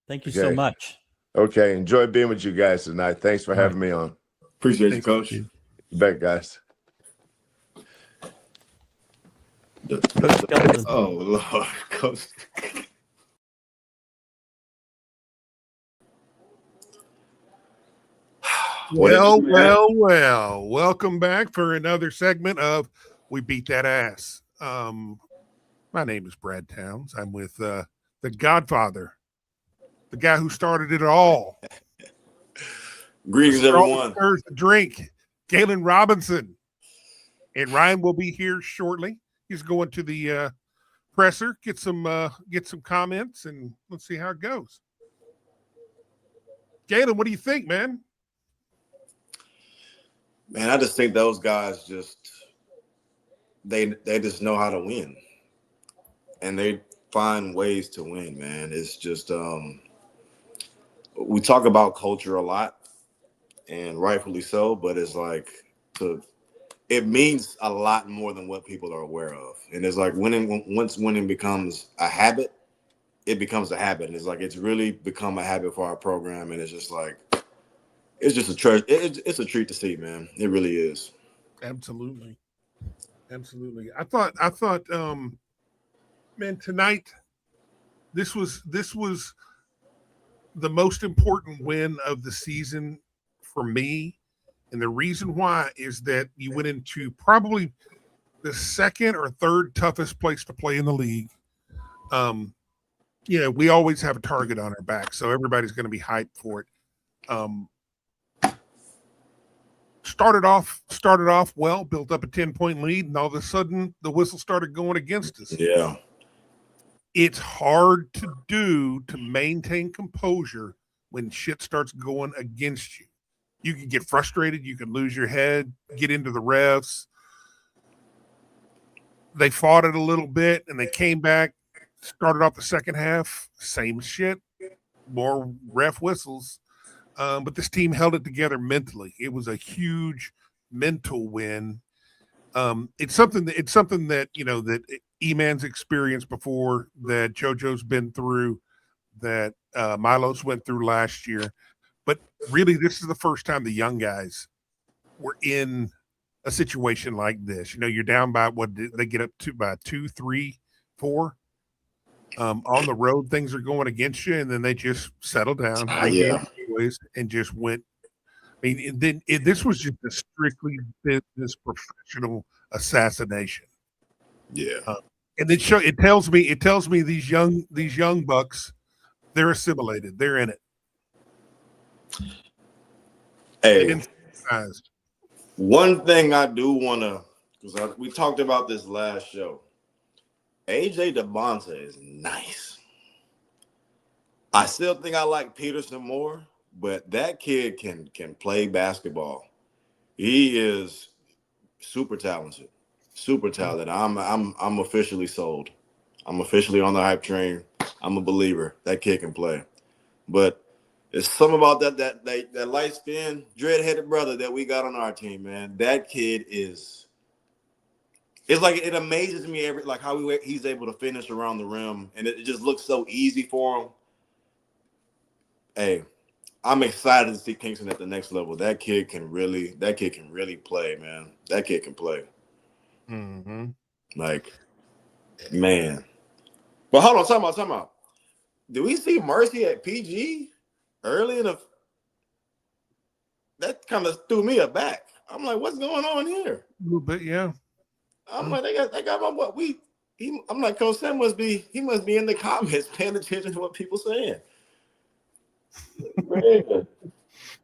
Thank you so much. Okay. Enjoy being with you guys tonight. Thanks for having me on. Appreciate you, Coach. You bet, guys. Oh, Lord, Coach. Well. Welcome back for another segment of We Beat That Ass. My name is Brad Towns. I'm with the Godfather, the guy who started it all. Greetings, everyone. The drink, Galen Robinson. And Ryan will be here shortly. He's going to the presser, get some comments, and let's see how it goes. Galen, what do you think, man? Man, I just think those guys they just know how to win. And they find ways to win, man. It's just we talk about culture a lot, and rightfully so, but it's like it means a lot more than what people are aware of. And it's like once winning becomes a habit, it becomes a habit. And it's like it's really become a habit for our program, and it's just like it's just a treasure. It's a treat to see, man. It really is. Absolutely. I thought man, tonight this was the most important win of the season for me. And the reason why is that you went into probably the second or third toughest place to play in the league. We always have a target on our back, so everybody's going to be hyped for it. Started off well, built up a 10-point lead, and all of a sudden the whistle started going against us. Yeah. It's hard to maintain composure when shit starts going against you. You can get frustrated. You can lose your head, get into the refs. They fought it a little bit, and they came back, started off the second half, same shit, more ref whistles. But this team held it together mentally. It was a huge mental win. It's something that that Eman's experienced before, that JoJo's been through, that Milos went through last year. But really, this is the first time the young guys were in a situation like this. You're down by what they get up to by 2, 3, 4. On the road, things are going against you, and then they just settle down and just went. I mean, this was just a strictly business professional assassination. Yeah, and it tells me these young bucks, they're assimilated, they're in it. Hey, one thing I do want to, because we talked about this last show. AJ DeBonta is nice. I still think I like Peterson more, but that kid can play basketball. He is super talented. I'm officially sold. I'm officially on the hype train. I'm a believer. That kid can play. But it's something about that light-skinned, dread-headed brother that we got on our team, man. That kid is. It's like it amazes me how he's able to finish around the rim, and it just looks so easy for him. Hey, I'm excited to see Kingston at the next level. That kid can really play, man. That kid can play. Mm-hmm. Man. But hold on, time out. Do we see Mercy at PG early in the? That kind of threw me aback. I'm like, what's going on here? A little bit, yeah. I'm like, they got my what we. I'm like, Coach Sam must be in the comments paying attention to what people saying.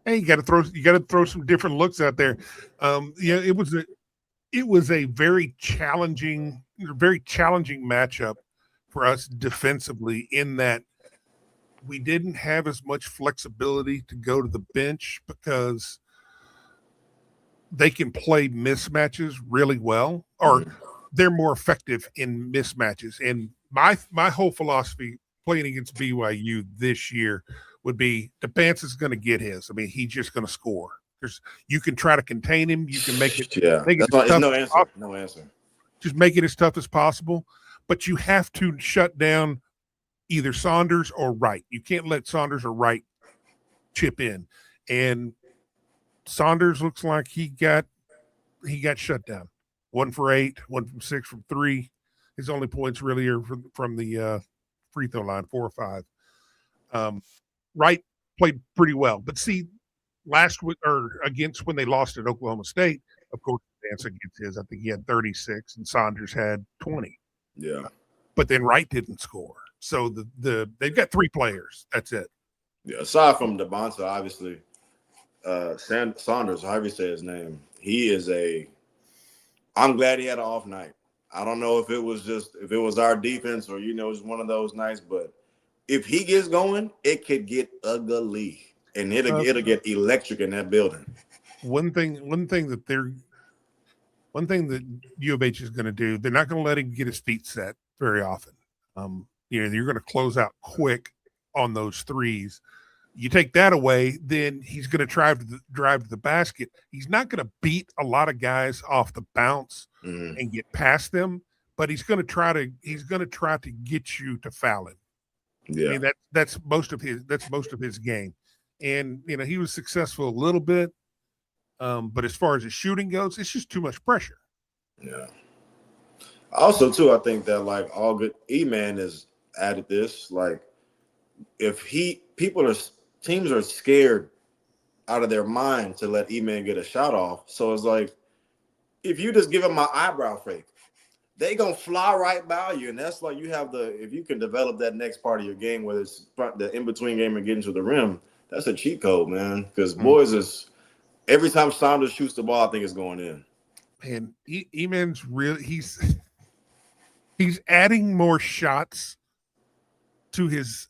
Hey, you got to throw some different looks out there. It was a very challenging matchup for us defensively, in that we didn't have as much flexibility to go to the bench because they can play mismatches really well, or they're more effective in mismatches. And my whole philosophy playing against BYU this year would be DeBance is going to get his. I mean, he's just going to score. You can try to contain him. You can make it. No answer. Just make it as tough as possible. But you have to shut down either Saunders or Wright. You can't let Saunders or Wright chip in. And Saunders looks like he got shut down. 1 for 8, 1 from 6 from 3. His only points really are from the free throw line, 4 or 5. Wright played pretty well, but see, last week or against when they lost at Oklahoma State, of course, Vance against his, I think he had 36 and Saunders had 20. Yeah, but then Wright didn't score. So they've got 3 players. That's it. Yeah, aside from DeBonta, obviously, Saunders, however you say his name, I'm glad he had an off night. I don't know if it was our defense or, just one of those nights, but if he gets going, it could get ugly and it'll get electric in that building. One thing that U of H is going to do, they're not going to let him get his feet set very often. You're going to close out quick on those threes. You take that away, then he's going to drive to the basket. He's not going to beat a lot of guys off the bounce and get past them, but he's going to try to get you to foul him. Yeah, I mean, that's most of his game, and he was successful a little bit, but as far as his shooting goes, it's just too much pressure. Yeah. Also, too, I think that all good Eman has added this. If teams are scared out of their mind to let Eman get a shot off. So it's if you just give him my eyebrow fake, they gonna fly right by you. And that's you have if you can develop that next part of your game, whether it's the in-between game and getting to the rim, that's a cheat code, man. Because boys every time Saunders shoots the ball, I think it's going in. And Eman's really he's adding more shots to his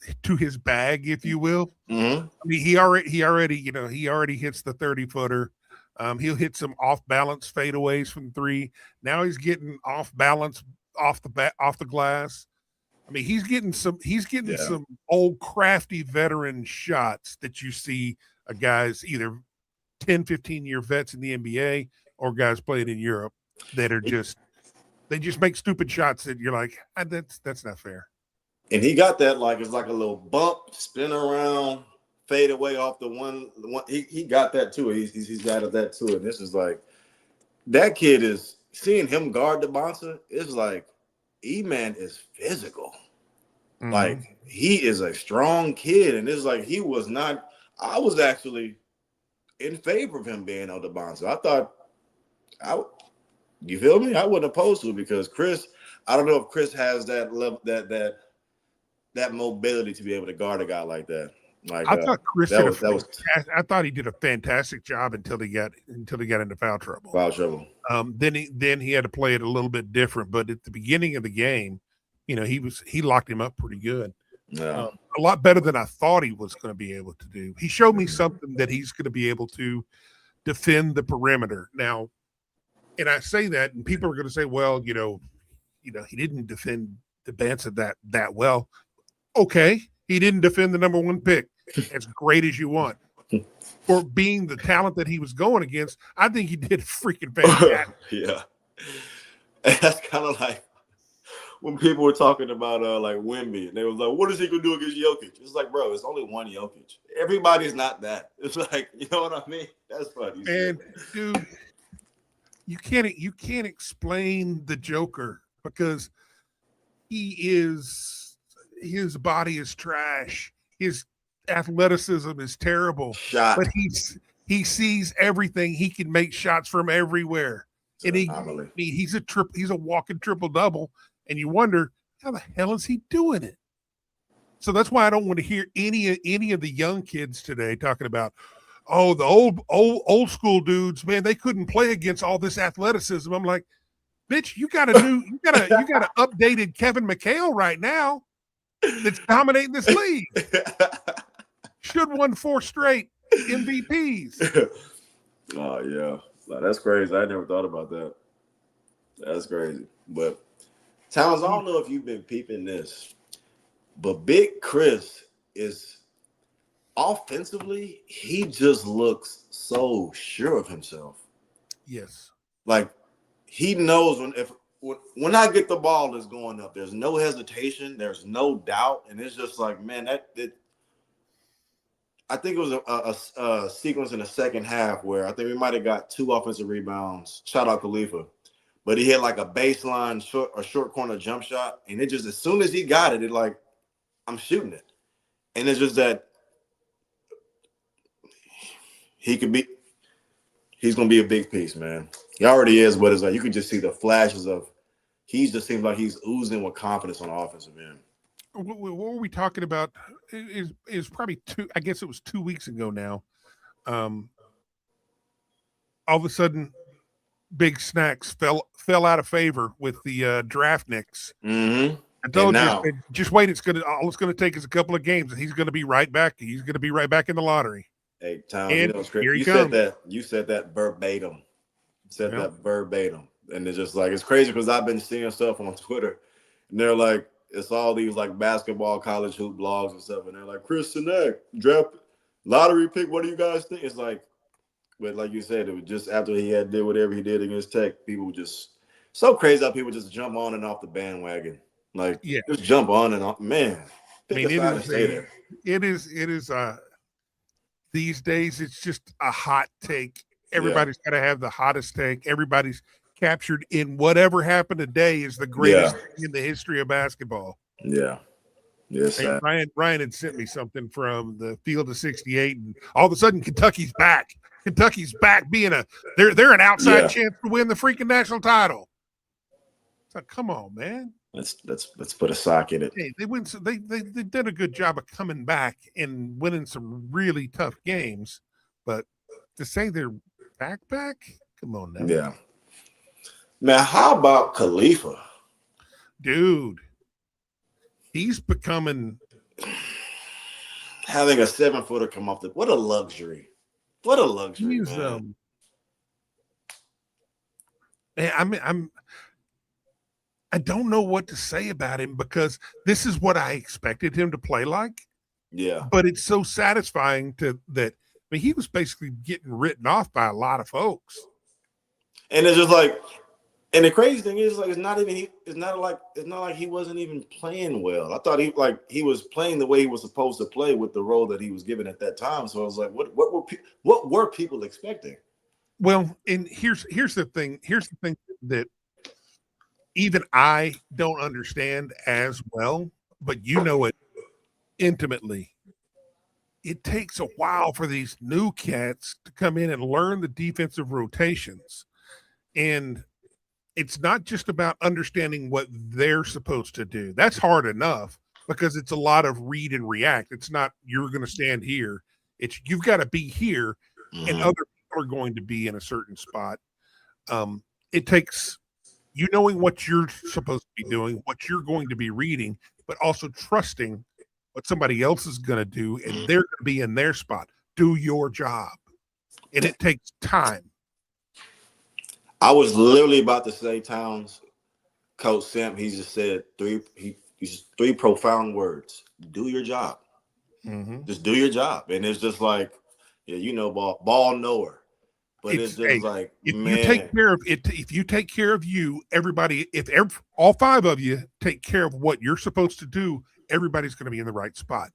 bag, if you will. Mm-hmm. I mean, he already hits the 30-footer. He'll hit some off balance fadeaways from 3. Now he's getting off balance off the glass. I mean, he's getting some old crafty veteran shots that you see guys either 10, 15-year vets in the NBA or guys playing in Europe that are they just make stupid shots that you're like, that's not fair. And he got that it's like a little bump, spin around, fade away off the one. He got that too. He's got that too. And this is that kid is seeing him guard DeBonta. It's Eman is physical. Mm-hmm. He is a strong kid, and it's he was not. I was actually in favor of him being on DeBonta. I thought, you feel me? I wasn't opposed to it because Chris. I don't know if Chris has that level, that mobility to be able to guard a guy like that. I thought Chris I thought he did a fantastic job until he got into foul trouble. Then he had to play it a little bit different. But at the beginning of the game, he locked him up pretty good. Yeah. A lot better than I thought he was going to be able to do. He showed me something that he's going to be able to defend the perimeter. Now, and I say that, and people are going to say, well, he didn't defend the Banter that well. Okay, he didn't defend the number 1 pick as great as you want. For being the talent that he was going against, I think he did freaking fantastic. Yeah. And that's kind of when people were talking about Wemby, and they was what is he going to do against Jokic? It's bro, it's only one Jokic. Everybody's not that. It's you know what I mean? That's funny. And, dude, you can't explain the Joker because his body is trash. His athleticism is terrible. But he sees everything. He can make shots from everywhere. And he's a walking triple-double. And you wonder, how the hell is he doing it? So that's why I don't want to hear any of the young kids today talking about, oh, the old school dudes, man, they couldn't play against all this athleticism. I'm like, bitch, you got an updated Kevin McHale right now that's dominating this league. Should won 4 straight MVPs. Oh yeah, that's crazy. I never thought about that. That's crazy. But Towns, I don't know if you've been peeping this, but Big Chris is offensively, he just looks so sure of himself. Yes. He knows when I get the ball that's going up, there's no hesitation, there's no doubt, and it's just like, man, I think it was a sequence in the second half where I think we might have got 2 offensive rebounds. Shout out Khalifa. But he had like a baseline short corner jump shot. And it just, as soon as he got it, like, I'm shooting it. And it's just that he's going to be a big piece, man. He already is, but it's like you can just see the flashes of, he just seems like he's oozing with confidence on the offensive end. What were we talking about? Is probably I guess it was 2 weeks ago now. All of a sudden, Big Snacks fell out of favor with the draft nicks. Mm-hmm. I told you, just wait. All it's gonna take is a couple of games, and he's gonna be right back. He's gonna be right back in the lottery. Hey, Tom, and here you said that. You said that verbatim. That verbatim, and it's just like, it's crazy because I've been seeing stuff on Twitter, and they're like, it's all these like basketball college hoop blogs and stuff, and they're like, Chris Sinek, draft lottery pick. What do you guys think? It's like, but like you said, it was just after he had did whatever he did against Tech, people were just so crazy how people just jump on and off the bandwagon. Like, just jump on and off. Man, I mean, it is these days it's just a hot take. Everybody's got to have the hottest take. Everybody's captured in whatever happened today is the greatest thing in the history of basketball. Yeah. Yes. Hey, Ryan had sent me something from the field of 68, and all of a sudden Kentucky's back. Kentucky's back being they're an outside chance to win the freaking national title. It's like, come on, man. Let's put a sock in it. Hey, they did a good job of coming back and winning some really tough games, but to say they're back, come on now. Yeah. Man, how about Khalifa? Dude, he's becoming having a 7-footer come off what a luxury. What a luxury, man. I don't know what to say about him because this is what I expected him to play like. Yeah. But it's so satisfying he was basically getting written off by a lot of folks. And it's just like, and the crazy thing is, like, it's not like he wasn't even playing well. I thought he was playing the way he was supposed to play with the role that he was given at that time. So I was like, what were people expecting? Well, and here's the thing. Here's the thing that even I don't understand as well, but you know it intimately. It takes a while for these new cats to come in and learn the defensive rotations. And it's not just about understanding what they're supposed to do. That's hard enough because it's a lot of read and react. It's not you're going to stand here. It's you've got to be here, and other people are going to be in a certain spot. It takes you knowing what you're supposed to be doing, what you're going to be reading, but also trusting what somebody else is going to do, and they're going to be in their spot. Do your job. And it takes time. I was literally about to say, Towns, Coach Sam, he just said three profound words. Do your job. Mm-hmm. Just do your job. And it's just like, ball knower. But it's just like, if man. You take care of it, if you take care of you, everybody, all 5 of you take care of what you're supposed to do, everybody's going to be in the right spot.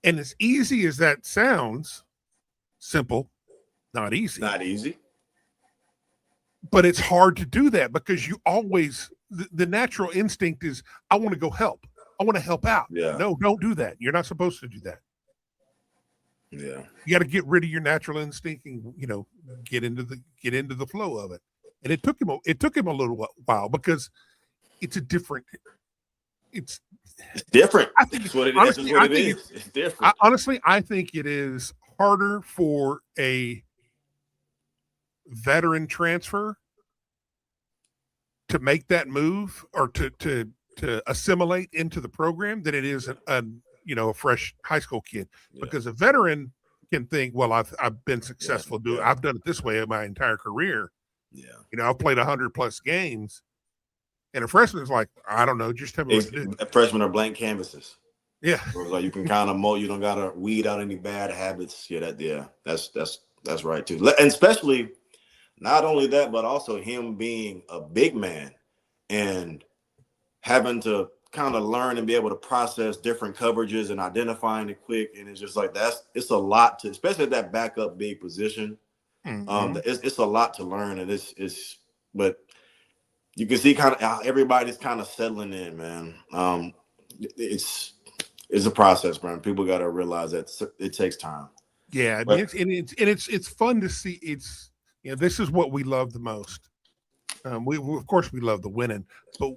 And as easy as that sounds, simple, not easy. Not easy. But it's hard to do that because you always, the natural instinct is, I want to go help. I want to help out. Yeah. No, don't do that. You're not supposed to do that. Yeah. You got to get rid of your natural instinct and, get into the flow of it. And it took him a little while because it's different. It's different. I think it's what it is. It's different. Honestly, I think it is harder for a veteran transfer to make that move or to assimilate into the program than it is a fresh high school kid, because a veteran can think, well, I've been successful I've done it this way my entire career. Yeah. I've played 100+ games. And a freshman is like, I don't know, just tell me what to do. Freshmen are blank canvases. Yeah. Like you can kind of mold, you don't gotta weed out any bad habits. That's right too. And especially not only that, but also him being a big man and having to kind of learn and be able to process different coverages and identifying it quick. And it's just like it's a lot to, especially at that backup big position. It's a lot to learn, and but you can see kind of how everybody's kind of settling in, man. It's a process, man. People got to realize that it takes time. Yeah, I mean, it's fun to see. It's this is what we love the most. We of course we love the winning, but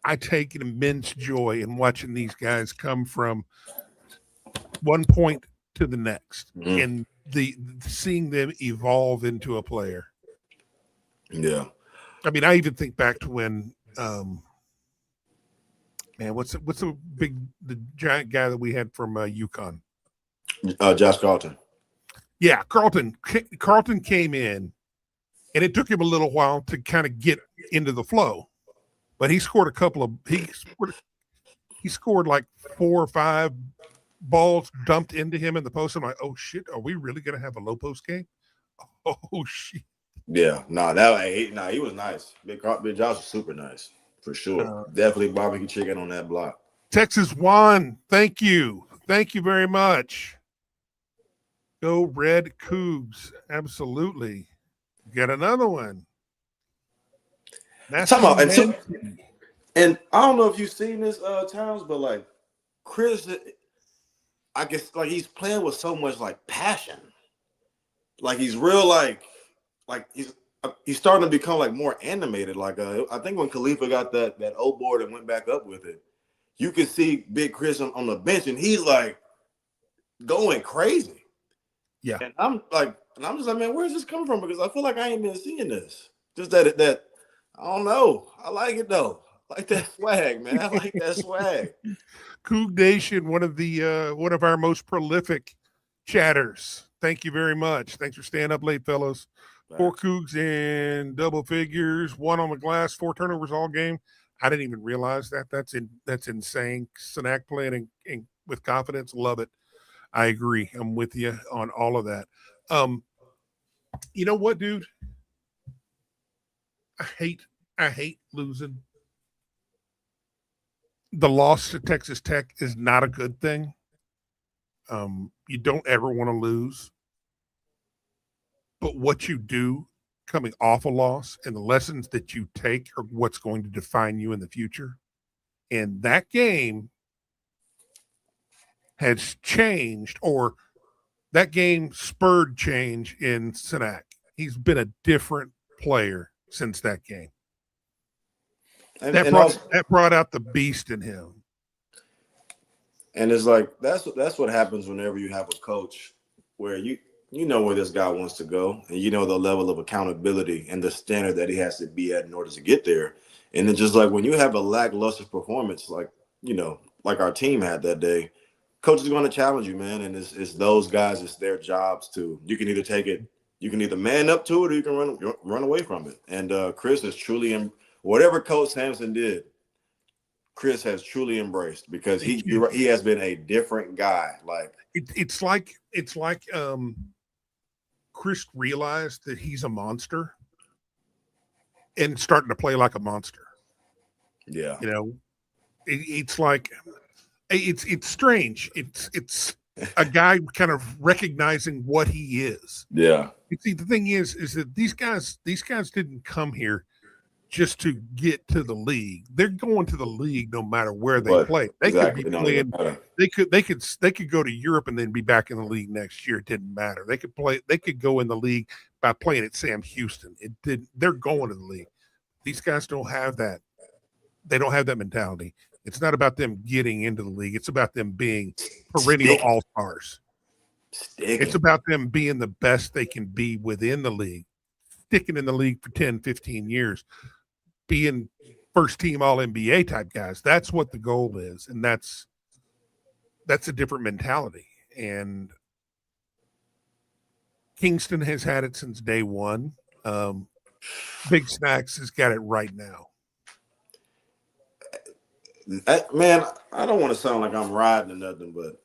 I take an immense joy in watching these guys come from one point to the next, and seeing them evolve into a player. Yeah, I mean, I even think back to when, man, what's the giant guy that we had from UConn? Josh Carlton. Yeah, Carlton came in, and it took him a little while to kind of get into the flow, but he scored he scored like 4 or 5 balls dumped into him in the post. I'm like, oh shit, are we really gonna have a low post game? Oh shit. Yeah, he was nice. Big Josh was super nice for sure. Definitely barbecue chicken on that block. Texas won. Thank you very much. Go Red Cougs. Absolutely. Get another one. That's and I don't know if you've seen this Towns, but like Chris, I guess like he's playing with so much like passion. Like he's real like he's starting to become like more animated. Like I think when Khalifa got that O board and went back up with it, you can see Big Chris on the bench, and he's like going crazy. Yeah, and I'm just like, man, where's this coming from? Because I feel like I ain't been seeing this. Just that I don't know. I like it though. I like that swag, man. I like that swag. Coug Nation, one of our most prolific chatters. Thank you very much. Thanks for staying up late, fellas. 4 Cougs in double figures, 1 on the glass, 4 turnovers all game. I didn't even realize that. That's insane. Sanak playing with confidence. Love it. I agree. I'm with you on all of that. You know what, dude? I hate losing. The loss to Texas Tech is not a good thing. You don't ever want to lose. But what you do coming off a loss and the lessons that you take are what's going to define you in the future. And that game has changed, or that game spurred change in Sanak. He's been a different player since that game. That brought out the beast in him. And it's like that's what happens whenever you have a coach where you know where this guy wants to go, and you know the level of accountability and the standard that he has to be at in order to get there. And it's just like when you have a lackluster performance, like like our team had that day, coach is going to challenge you, man. And it's those guys, it's their jobs to. You can either take it, you can either man up to it, or you can run away from it. And Chris is truly whatever Coach Sampson did, Chris has truly embraced, because he has been a different guy. Like it's like Chris realized that he's a monster and starting to play like a monster. Yeah, it's like it's strange. It's a guy kind of recognizing what he is. Yeah. You see, the thing is that these guys didn't come here just to get to the league. They're going to the league no matter where they play. They could be playing. They could go to Europe and then be back in the league next year. It didn't matter. They could go in the league by playing at Sam Houston. They're going to the league. These guys don't have that. They don't have that mentality. It's not about them getting into the league. It's about them being perennial all-stars. It's about them being the best they can be within the league, sticking in the league for 10, 15 years, being first-team All-NBA type guys. That's what the goal is, and that's a different mentality. And Kingston has had it since day one. Big Snacks has got it right now. Man, I don't want to sound like I'm riding or nothing, but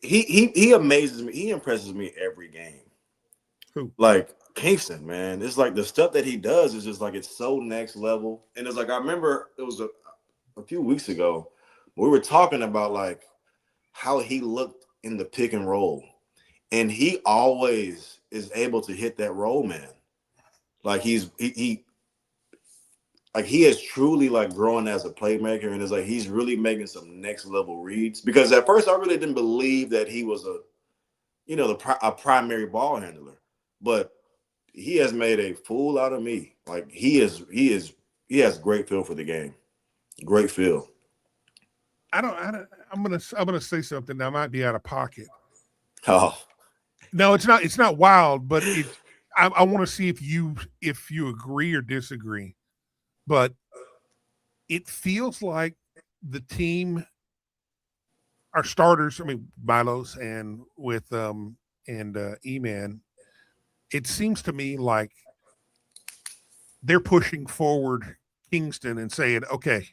he amazes me. He impresses me every game. Who? Like Kingston, man. It's like the stuff that he does is just like it's so next level. And it's like I remember it was a few weeks ago we were talking about like how he looked in the pick and roll, and he always is able to hit that roll, man. Like he has truly like grown as a playmaker, and it's like he's really making some next level reads. Because at first I really didn't believe that he was a primary ball handler, but he has made a fool out of me. Like he has great feel for the game, great feel. I'm gonna say something that might be out of pocket. Oh, No, it's not wild, but I want to see if you agree or disagree. But it feels like the team, our starters, I mean Milos and with Eman, it seems to me like they're pushing forward Kingston and saying, okay,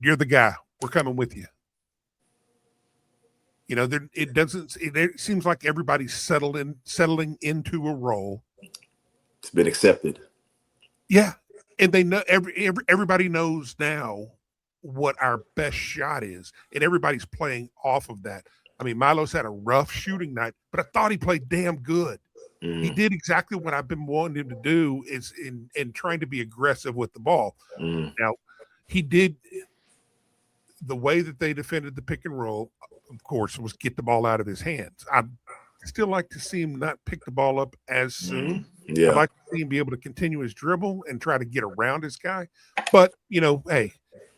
you're the guy. We're coming with you. You know, it seems like everybody's settling into a role. It's been accepted. Yeah. And they know everybody knows now what our best shot is, and everybody's playing off of that. I mean, Milos had a rough shooting night, but I thought he played damn good. He did exactly what I've been wanting him to do, is in trying to be aggressive with the ball. Now, he did the way that they defended the pick and roll, of course, was get the ball out of his hands. I still like to see him not pick the ball up as soon. Yeah. I'd like to see him be able to continue his dribble and try to get around his guy. But, hey,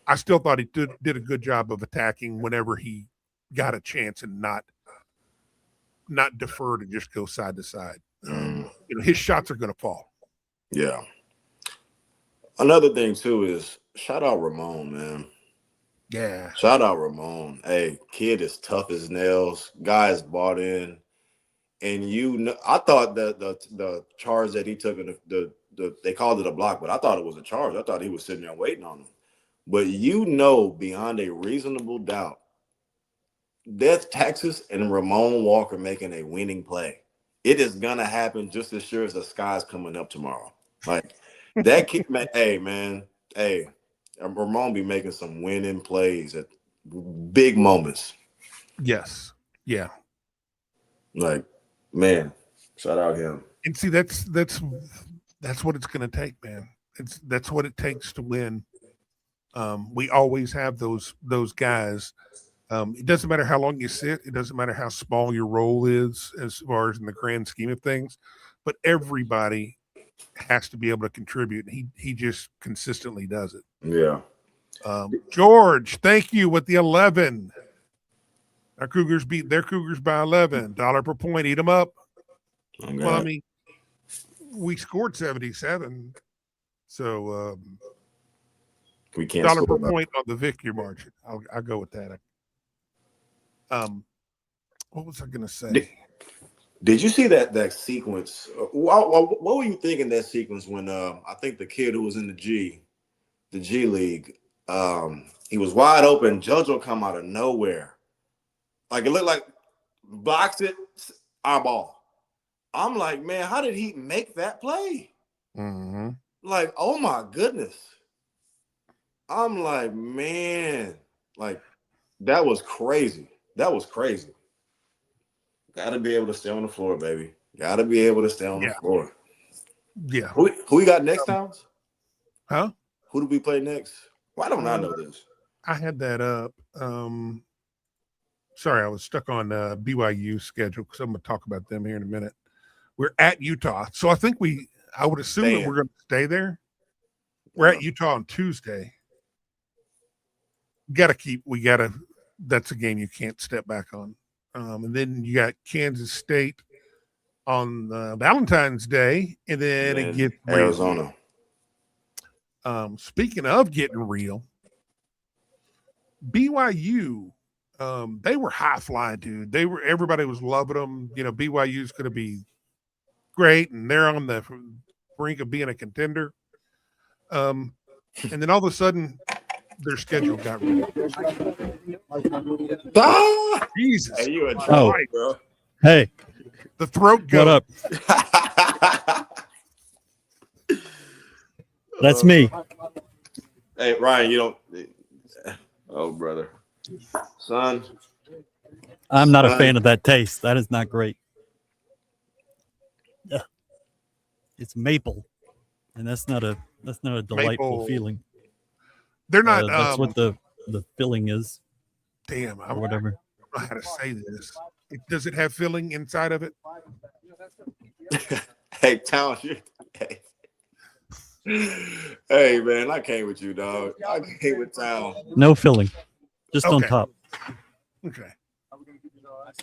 I still thought he did a good job of attacking whenever he got a chance and not defer to just go side to side. His shots are going to fall. Yeah. Another thing, too, is shout out Ramon, man. Yeah. Shout out Ramon. Hey, kid is tough as nails. Guy is bought in. And I thought that the charge that he took in they called it a block, but I thought it was a charge. I thought he was sitting there waiting on him. But beyond a reasonable doubt, Death Texas and Ramon Walker making a winning play. It is gonna happen just as sure as the sky's coming up tomorrow. Like that kid, man. Hey, Ramon be making some winning plays at big moments. Yes. Yeah. Like, man, shout out him. And see, that's what it's going to take, man. That's what it takes to win. We always have those guys. It doesn't matter how long you sit. It doesn't matter how small your role is as far as in the grand scheme of things. But everybody has to be able to contribute. He just consistently does it. Yeah. George, thank you with the 11. Our Cougars beat their Cougars by 11. $1 per point. Eat them up. Okay. Well, I mean, we scored 77. So we can't $1 per score point on the victory margin. I'll go with that. What was I going to say? Did you see that sequence? What were you thinking that sequence when I think the kid who was in the G League, he was wide open. JoJo come out of nowhere. Like it looked like boxed it, our ball. I'm like, man, how did he make that play? Mm-hmm. Like, oh my goodness. I'm like, man, like that was crazy. That was crazy. Got to be able to stay on the floor, baby. Got to be able to stay on the floor. Yeah. Who we got next, Towns? Huh? Who do we play next? Why don't I know this? I had that up. Sorry, I was stuck on BYU schedule because I'm going to talk about them here in a minute. We're at Utah. So I think I would assume that we're going to stay there. We're at Utah on Tuesday. That's a game you can't step back on. And then you got Kansas State on Valentine's Day, and then it gets Arizona. Speaking of getting real, BYU, they were high flying, dude. Everybody was loving them. BYU's going to be great, and they're on the brink of being a contender. And then all of a sudden, their schedule got real. Jesus. Hey, you a troll, bro. Hey. The throat goat. What up? That's me. Hey, Ryan, you don't. Oh, brother. Son. I'm not a fan of that taste. That is not great. Ugh. It's maple, and that's not a delightful Maple. feeling. They're not. That's what the filling is. Damn, or whatever. I don't know how to say this. Does it have filling inside of it? Hey, Town. Hey, man, I came with you, dog. I came with Town. No filling, just on top. Okay.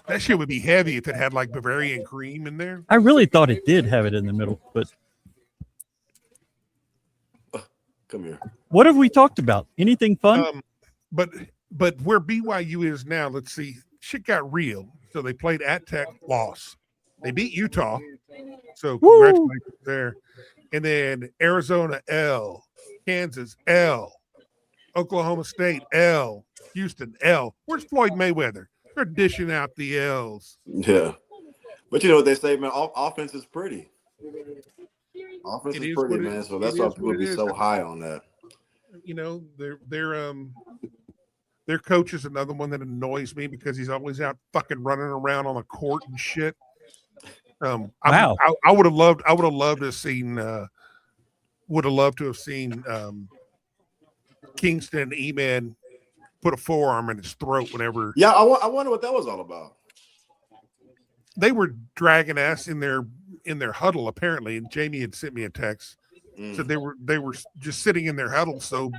That shit would be heavy if it had like Bavarian cream in there. I really thought it did have it in the middle, but come here. What have we talked about? Anything fun? But where BYU is now, let's see, shit got real. So they played at Tech, loss. They beat Utah, so congratulations there. And then Arizona L, Kansas L, Oklahoma State L, Houston L. Where's Floyd Mayweather? They're dishing out the L's. Yeah. But you know what they say, man? Offense is pretty. Offense is pretty, man. So that's why people be so high on that. You know, their coach is another one that annoys me because he's always out fucking running around on the court and shit. Wow. I would have loved to have seen Kingston and Eman put a forearm in his throat whenever. Yeah, I wonder what that was all about. They were dragging ass in their huddle apparently, and Jamie had sent me a text. So they were just sitting in their huddle. So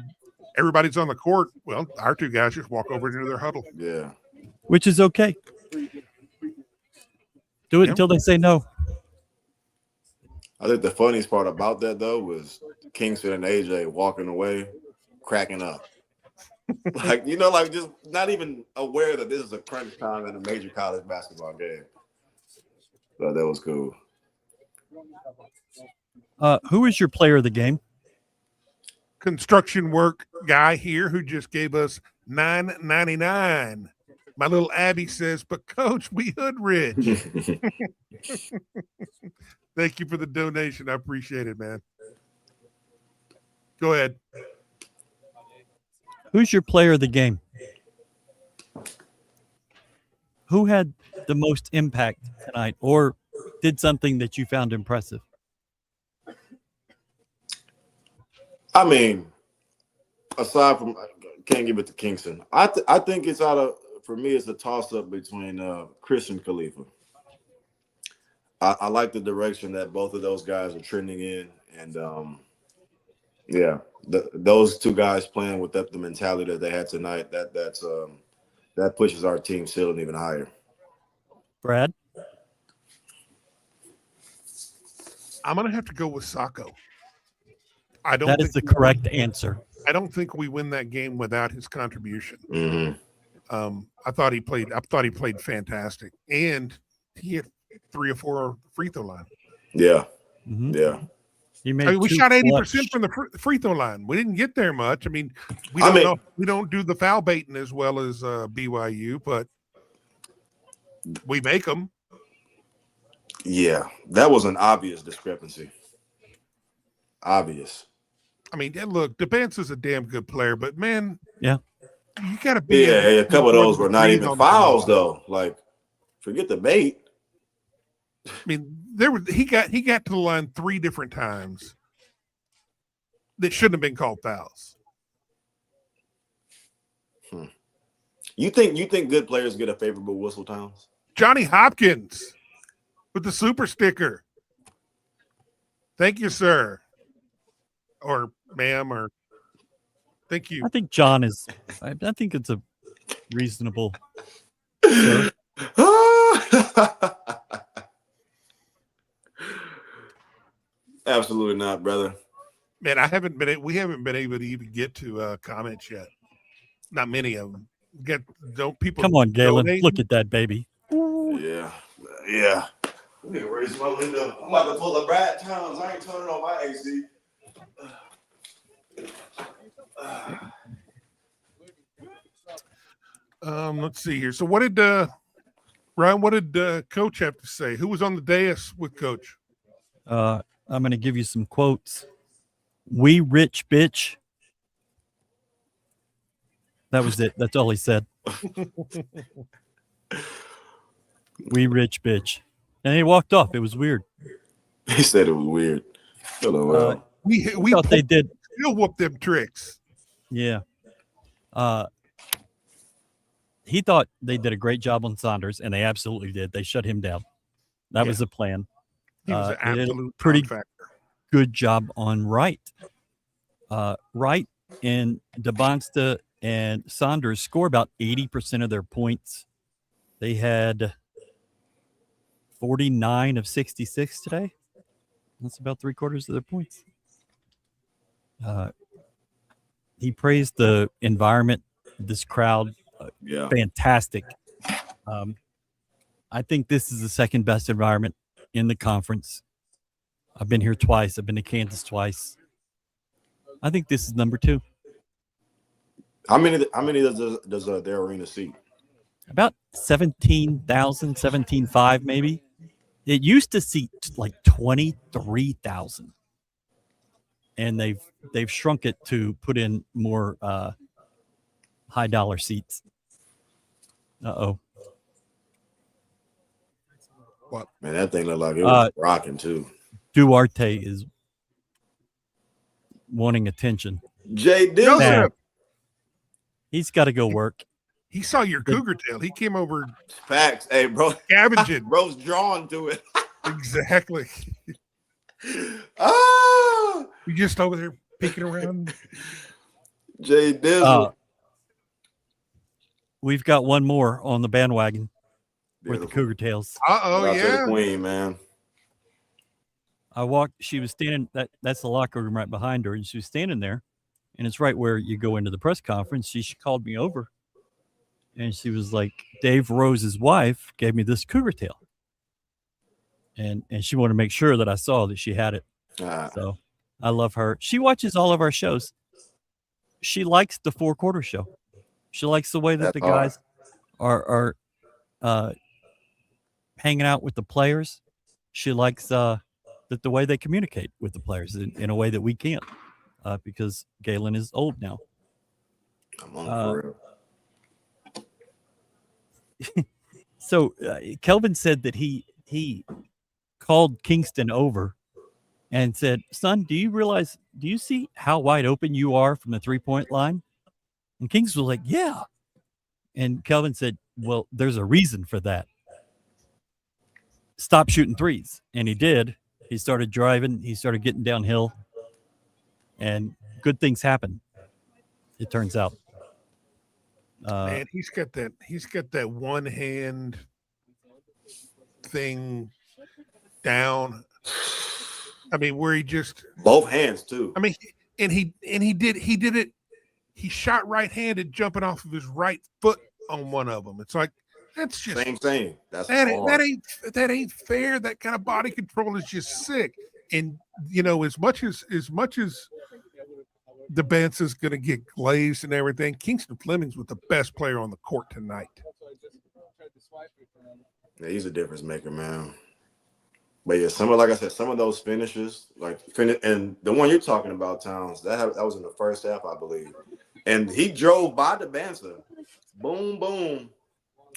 everybody's on the court. Well, our two guys just walk over into their huddle. Yeah, which is okay. Do it until they say no. I think the funniest part about that though was Kingston and AJ walking away, cracking up. Like, you know, like just not even aware that this is a crunch time in a major college basketball game. So that was cool. Who is your player of the game? Construction work guy here who just gave us $9.99. My little Abby says, but coach, we hood rich. Thank you for the donation. I appreciate it, man. Go ahead. Who's your player of the game? Who had the most impact tonight or did something that you found impressive? I mean, aside from, can't give it to Kingston. I think it's for me, it's a toss-up between Chris and Khalifa. I like the direction that both of those guys are trending in. And, those two guys playing with the mentality that they had tonight, that pushes our team ceiling even higher. Brad? I'm going to have to go with Sacco. That is the correct answer. I don't think we win that game without his contribution. Mm-hmm. I thought he played fantastic, and he had 3 or 4 free throw line. Yeah, yeah. We shot 80% from the free throw line. We didn't get there much. I mean, we don't do the foul baiting as well as BYU, but we make them. Yeah, that was an obvious discrepancy. Obvious. I mean, look, DeBance is a damn good player, but man, yeah, you got to be. Yeah, a couple of those were not even fouls, though. Like, forget the bait. I mean, he got to the line 3 different times that shouldn't have been called fouls. You think good players get a favorable whistle, Towns? Johnny Hopkins with the super sticker. Thank you, sir. Or ma'am, or thank you. I think John is. I think it's a reasonable. Sir. Absolutely not, brother. Man, we haven't been able to even get to comments yet. Not many of them. Don't people? Come on, Galen. donate? Look at that, baby. Yeah. Let me raise my window. I'm about to pull a Brad Towns. I ain't turning on my AC. Let's see here. So what did Ryan, what did Coach have to say? Who was on the dais with Coach? I'm going to give you some quotes. We rich bitch. That was it. That's all he said. We rich bitch. And he walked off. It was weird. He said it was weird. Well. We thought they did. Still whoop them tricks. Yeah. He thought they did a great job on Saunders, and they absolutely did. They shut him down. That was the plan. He was an They did a absolute pretty factor. good job on Wright. Wright and DeBonsta and Saunders score about 80% of their points. They had 49 of 66 today. That's about 3/4 of their points. He praised the environment, this crowd. Fantastic. I think this is the second best environment in the conference. I've been here twice. I've been to Kansas twice. I think this is number 2. How many does their arena seat? About 17,000, 17,500 maybe. It used to seat like 23,000. And they've shrunk it to put in more high dollar seats. Uh-oh. What? Man, that thing looked like it was rocking too. Duarte is wanting attention. Jay Dillon. He's got to go work. He saw your cougar tail. He came over. Facts. Hey, bro. Scavenging. Bro's drawn to it. Exactly. You just over there peeking around. Jay Dillon. We've got one more on the bandwagon with the Cougar Tails. The queen, man. I walked. She was standing. That's the locker room right behind her, and she was standing there, and it's right where you go into the press conference. She called me over, and she was like, "Dave Rose's wife gave me this Cougar tail," and she wanted to make sure that I saw that she had it. So I love her. She watches all of our shows. She likes the 4/4 show. She likes the way that the guys are hanging out with the players. She likes that the way they communicate with the players in a way that we can't because Galen is old now. I'm on for real. So Kelvin said that he called Kingston over and said, "Son, do you see how wide open you are from the 3-point line?" And Kingston was like, "Yeah." And Kelvin said, "Well, there's a reason for that. Stop shooting threes." And he did. He started driving. He started getting downhill. And good things happen, it turns out. Man, he's got that one hand thing down. I mean, where he just both hands too. I mean, and he did it. He shot right-handed, jumping off of his right foot on one of them. It's like that's just same thing. That ain't fair. That kind of body control is just sick. And you know, as much as the bench is going to get glazed and everything, Kingston Flemings was the best player on the court tonight. Yeah, he's a difference maker, man. But yeah, like I said, some of those finishes, and the one you're talking about, Towns, that was in the first half, I believe. And he drove by the banter, boom, boom.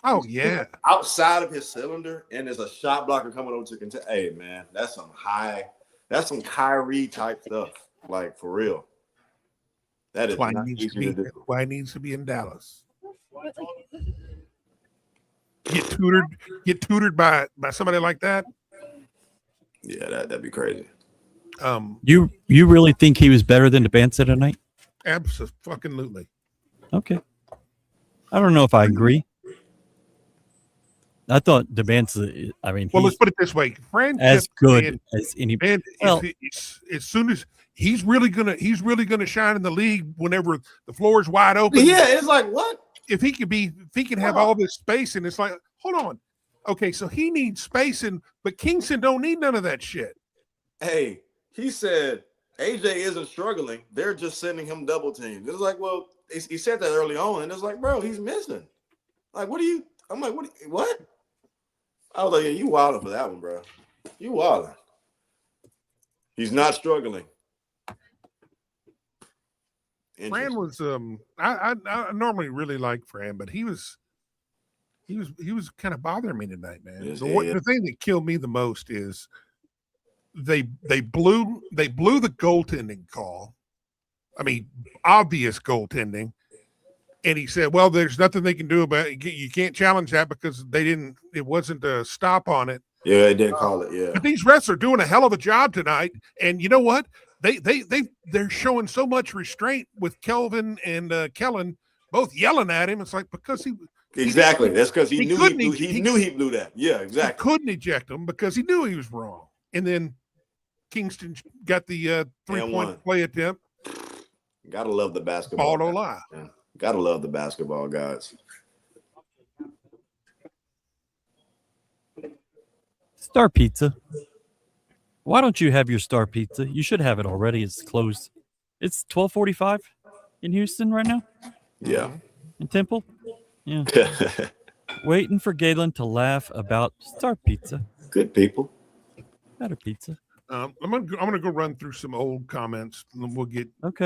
Oh yeah, outside of his cylinder, and there's a shot blocker coming over to contest. Hey man, that's some Kyrie type stuff, like for real. That is why he needs to be in Dallas. Get tutored by somebody like that. Yeah, that'd be crazy. You really think he was better than DeBanza tonight? Absolutely. Okay. I don't know if I agree. I thought DeBanza. I mean, well, let's put it this way: as good as any. Well, as soon as he's really gonna shine in the league whenever the floor is wide open. Yeah, it's like what if he can have all this space, and it's like, hold on. Okay, so he needs spacing, but Kingston don't need none of that shit. Hey, he said AJ isn't struggling. They're just sending him double teams. It's like, well, he said that early on, and it's like, bro, he's missing. Like, I'm like, what? I was like, yeah, you wilding for that one, bro. You wilding. He's not struggling. Fran was I normally really like Fran, but he was kind of bothering me tonight, man. The thing that killed me the most is they blew the goaltending call. I mean, obvious goaltending. And he said, well, there's nothing they can do about it. You can't challenge that because it wasn't a stop on it. Yeah, they didn't call it. Yeah. But these refs are doing a hell of a job tonight. And you know what? They're showing so much restraint with Kelvin and Kellen both yelling at him. It's like, because exactly. That's because he knew he blew that. Yeah, exactly. He couldn't eject him because he knew he was wrong. And then Kingston got the 3-point play attempt. Gotta love the basketball. Ball no lie. Yeah. Gotta love the basketball guys. Star Pizza. Why don't you have your Star Pizza? You should have it already. It's closed. It's 12:45 in Houston right now. Yeah. In Temple. Yeah. Waiting for Galen to laugh about Star Pizza. Good people. Better pizza. I'm gonna go run through some old comments. And we'll get That's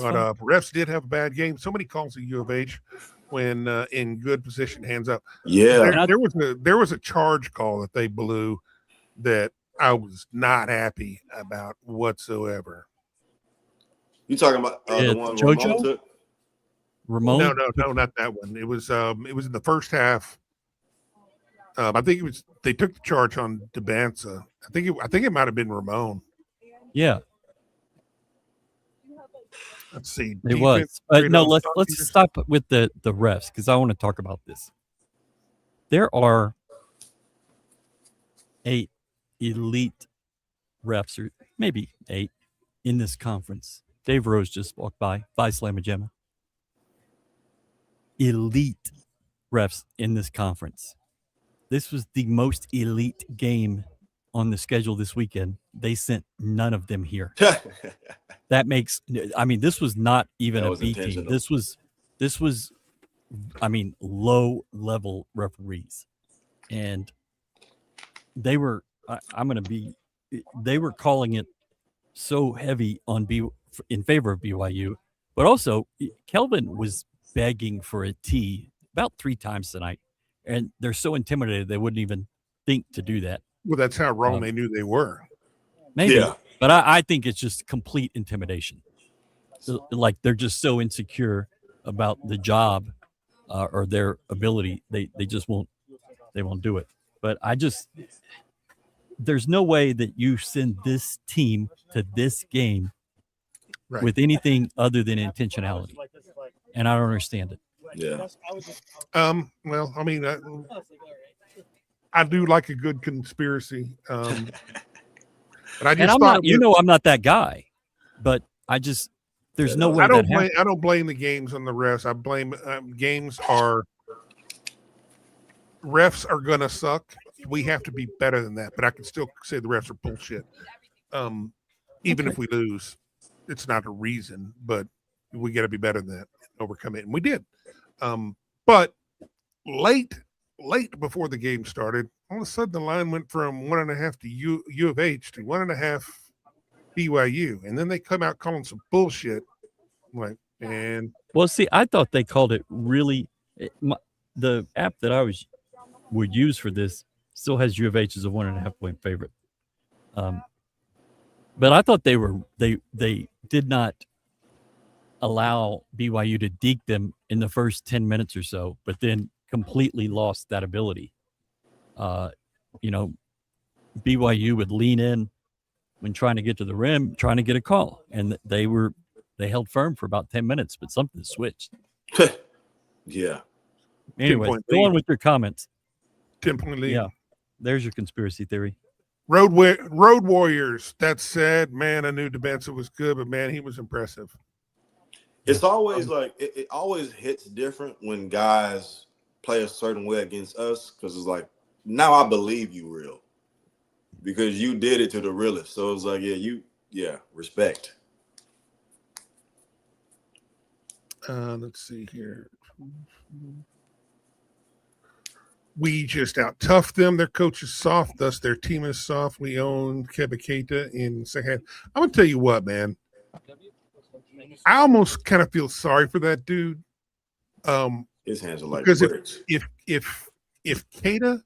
caught fine. up. Refs did have a bad game. Somebody calls the U of H when in good position, hands up. Yeah. There was a charge call that they blew that I was not happy about whatsoever. You talking about the one JoJo? Ramon took? Ramon? No, not that one. It was in the first half. I think they took the charge on DeBanza. I think it might have been Ramon. Yeah, Let's see. it was. No, let's stop with the refs because I want to talk about this. There are 8 elite refs, or maybe 8, in this conference. Dave Rose just walked by Slamma Jamma. Elite refs in this conference. This was the most elite game on the schedule this weekend. They sent none of them here. That makes, I mean, this was not even a B team. This was, I mean, low level referees. And they were, they were calling it so heavy in favor of BYU, but also Kelvin was begging for a tee about 3 times tonight. And they're so intimidated they wouldn't even think to do that. Well, that's how wrong they knew they were. Maybe, Yeah. But I think it's just complete intimidation. Like they're just so insecure about the job or their ability, they just won't do it. But there's no way that you send this team to this game with anything other than intentionality, and I don't understand it. Yeah. Well, I mean, I do like a good conspiracy. But I just I'm not, I'm not that guy, but there's no way. I don't blame the games on the refs. I blame refs are gonna suck. We have to be better than that. But I can still say the refs are bullshit. Even if we lose, it's not a reason. But we got to be better than that, overcome it, and we did. But late before the game started, all of a sudden the line went from 1.5 to U of H to 1.5 BYU, and then they come out calling some bullshit. Well, see, I thought they called it really. The app that I would use for this still has U of H as a 1.5 point favorite. But I thought they did not allow BYU to deke them in the first 10 minutes or so, but then completely lost that ability. BYU would lean in when trying to get to the rim, trying to get a call, and they held firm for about 10 minutes, but something switched. Yeah. Anyway, go on with your comments. 10-point lead. Yeah, there's your conspiracy theory. Road Warriors. That said, man, I knew DeBanza was good, but man, he was impressive. It's always like it always hits different when guys play a certain way against us, because it's like, now I believe you real because you did it to the realest. So it's like, respect. Let's see here. We just out toughed them. Their coach is soft, thus their team is soft. We own Kebaketa in second. I'm gonna tell you what, man. I almost kind of feel sorry for that dude. His hands are like Because bricks. if Keita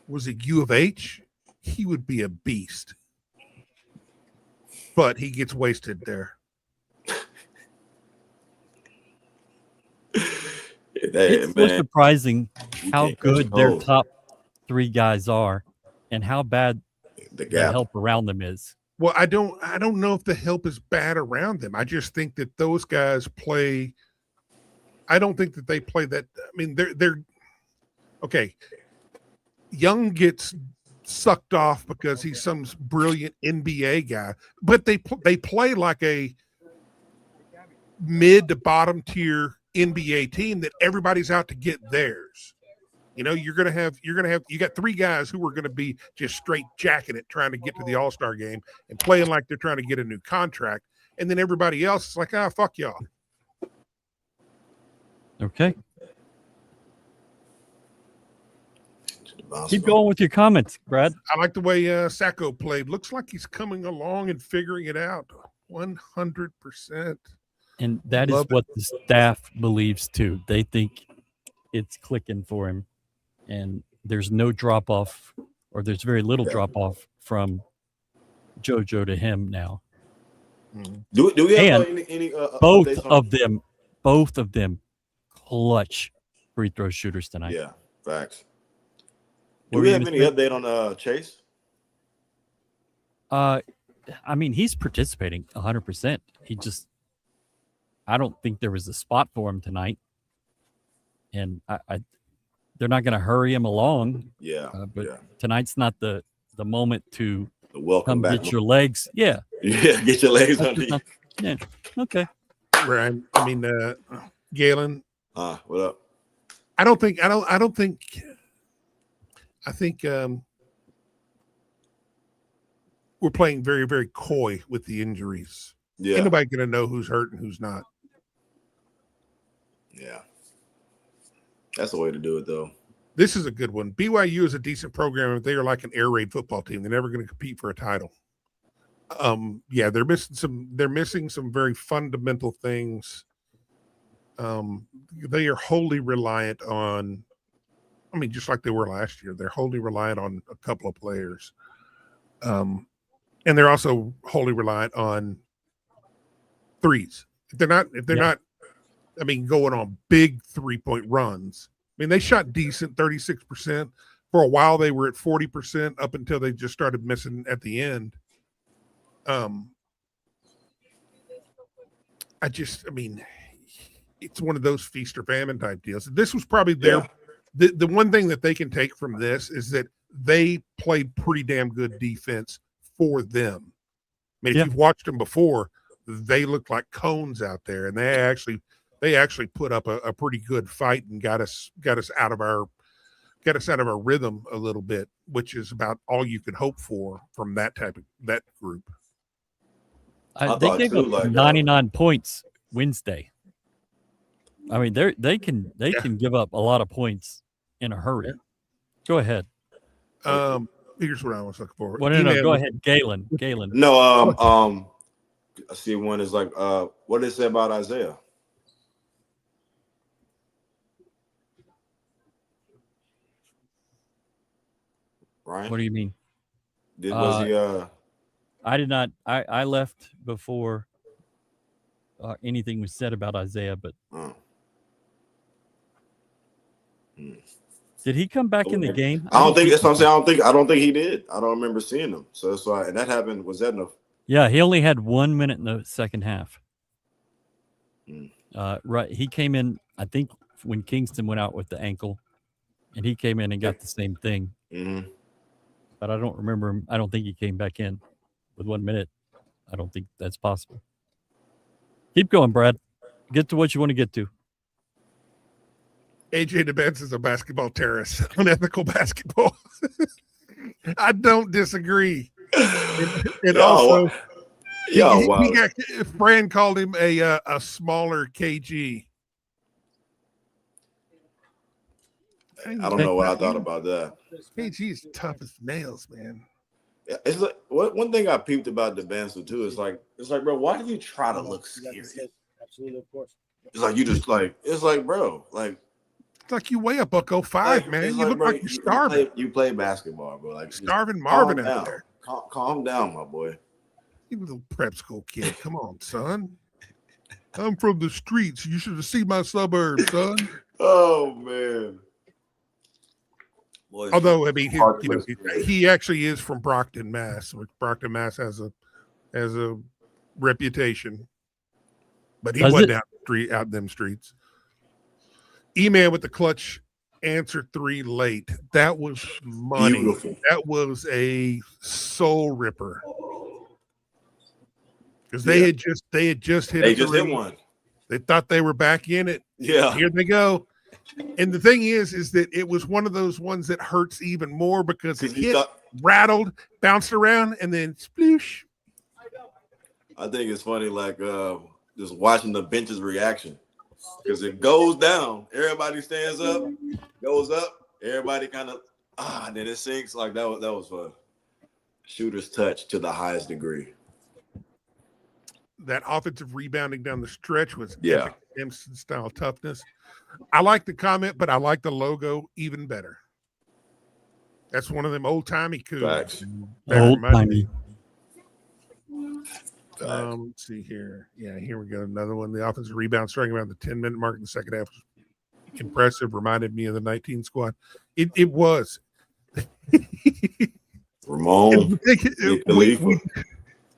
was at U of H, he would be a beast. But he gets wasted there. It's so surprising how good their hold. top 3 guys are and how bad The the gap. help around them is. Well, I don't know if the help is bad around them. I just think that those guys play. I don't think that they play that. I mean, they're okay. Young gets sucked off because he's some brilliant NBA guy, but they play like a mid to bottom tier NBA team that everybody's out to get theirs. You know, you got 3 guys who are going to be just straight jacking it, trying to get to the All-Star game and playing like they're trying to get a new contract. And then everybody else is like, fuck y'all. Okay. Keep going with your comments, Brad. I like the way Sacco played. Looks like he's coming along and figuring it out 100%. And that is what the staff believes too. They think it's clicking for him, and there's no drop off, or there's very little drop off from JoJo to him now. Do we have any both updates both of them clutch free throw shooters tonight. Yeah, facts. Do we have any update on Chase? I mean, he's participating 100%. I don't think there was a spot for him tonight, and they're not going to hurry him along. Yeah, but tonight's not the moment to welcome back. Get your legs. Yeah, get your legs under you. Yeah, okay. Right. I mean, Galen. What up? I think we're playing very, very coy with the injuries. Yeah. Ain't nobody gonna know who's hurt and who's not. Yeah. That's the way to do it, though. This is a good one. BYU is a decent program. They are like an air raid football team. They're never going to compete for a title. Yeah, they're missing some very fundamental things. They are wholly reliant on, I mean, just like they were last year, they're wholly reliant on a couple of players. And they're also wholly reliant on threes. If they're not, I mean, going on big 3-point runs. I mean, they shot decent, 36%. For a while, they were at 40% up until they just started missing at the end. I mean, it's one of those feast or famine type deals. This was probably the one thing that they can take from this is that they played pretty damn good defense for them. I mean, if you've watched them before, they look like cones out there, and they actually put up a pretty good fight and got us out of our rhythm a little bit, which is about all you could hope for from that group. They gave up 99 points Wednesday. I mean, they can give up a lot of points in a hurry. Yeah. Go ahead. Here's what I was looking for. No, go ahead, Galen. No, I see one is like, what did it say about Isaiah? Ryan? What do you mean? Was he? I did not. I left before anything was said about Isaiah. But did he come back in the game? I don't think that's what I'm saying. I don't think he did. I don't remember seeing him. So that's why. And that happened. Was that enough? Yeah, he only had 1 minute in the second half. Right, he came in. I think when Kingston went out with the ankle, and he came in and got the same thing. Mm-hmm. But I don't remember him. I don't think he came back in with 1 minute. I don't think that's possible. Keep going, Brad. Get to what you want to get to. AJ DeBence is a basketball terrorist, unethical basketball. I don't disagree. And also, Fran called him a smaller KG. I don't know what I thought about that. KG is tough as nails, man. It's like one thing I peeped about the banter too is like bro, why do you try to look scary? Absolutely, of course. It's like you just like bro, like It's like you weigh up $105, man. it's You look bro, like you're starving. You play basketball, bro. Like Starving Marvin calm out down. there. Calm down, my boy. You little prep school kid. Come on, son. I'm from the streets. You should have seen my suburbs, son. Oh man. Boy, Although, I mean, he actually is from Brockton, Mass. Which Brockton, Mass has a reputation. But he wasn't out them streets. Eman with the clutch answer 3 late. That was money. Beautiful. That was a soul ripper. Because they had just hit. They just hit one. They thought they were back in it. Yeah. Here they go. And the thing is that it was one of those ones that hurts even more because it hit, rattled, bounced around, and then sploosh. I think it's funny, like just watching the bench's reaction. Because it goes down, everybody stands up, goes up, everybody kind of and then it sinks. Like that was fun. Shooter's touch to the highest degree. That offensive rebounding down the stretch was Simpson style toughness. I like the comment, but I like the logo even better. That's one of them old timey Cougs. Old timey. Let's see here. Yeah, here we go. Another one. The offensive rebound starting around the 10-minute mark in the second half was impressive. Reminded me of the 19 squad. It was. Ramon.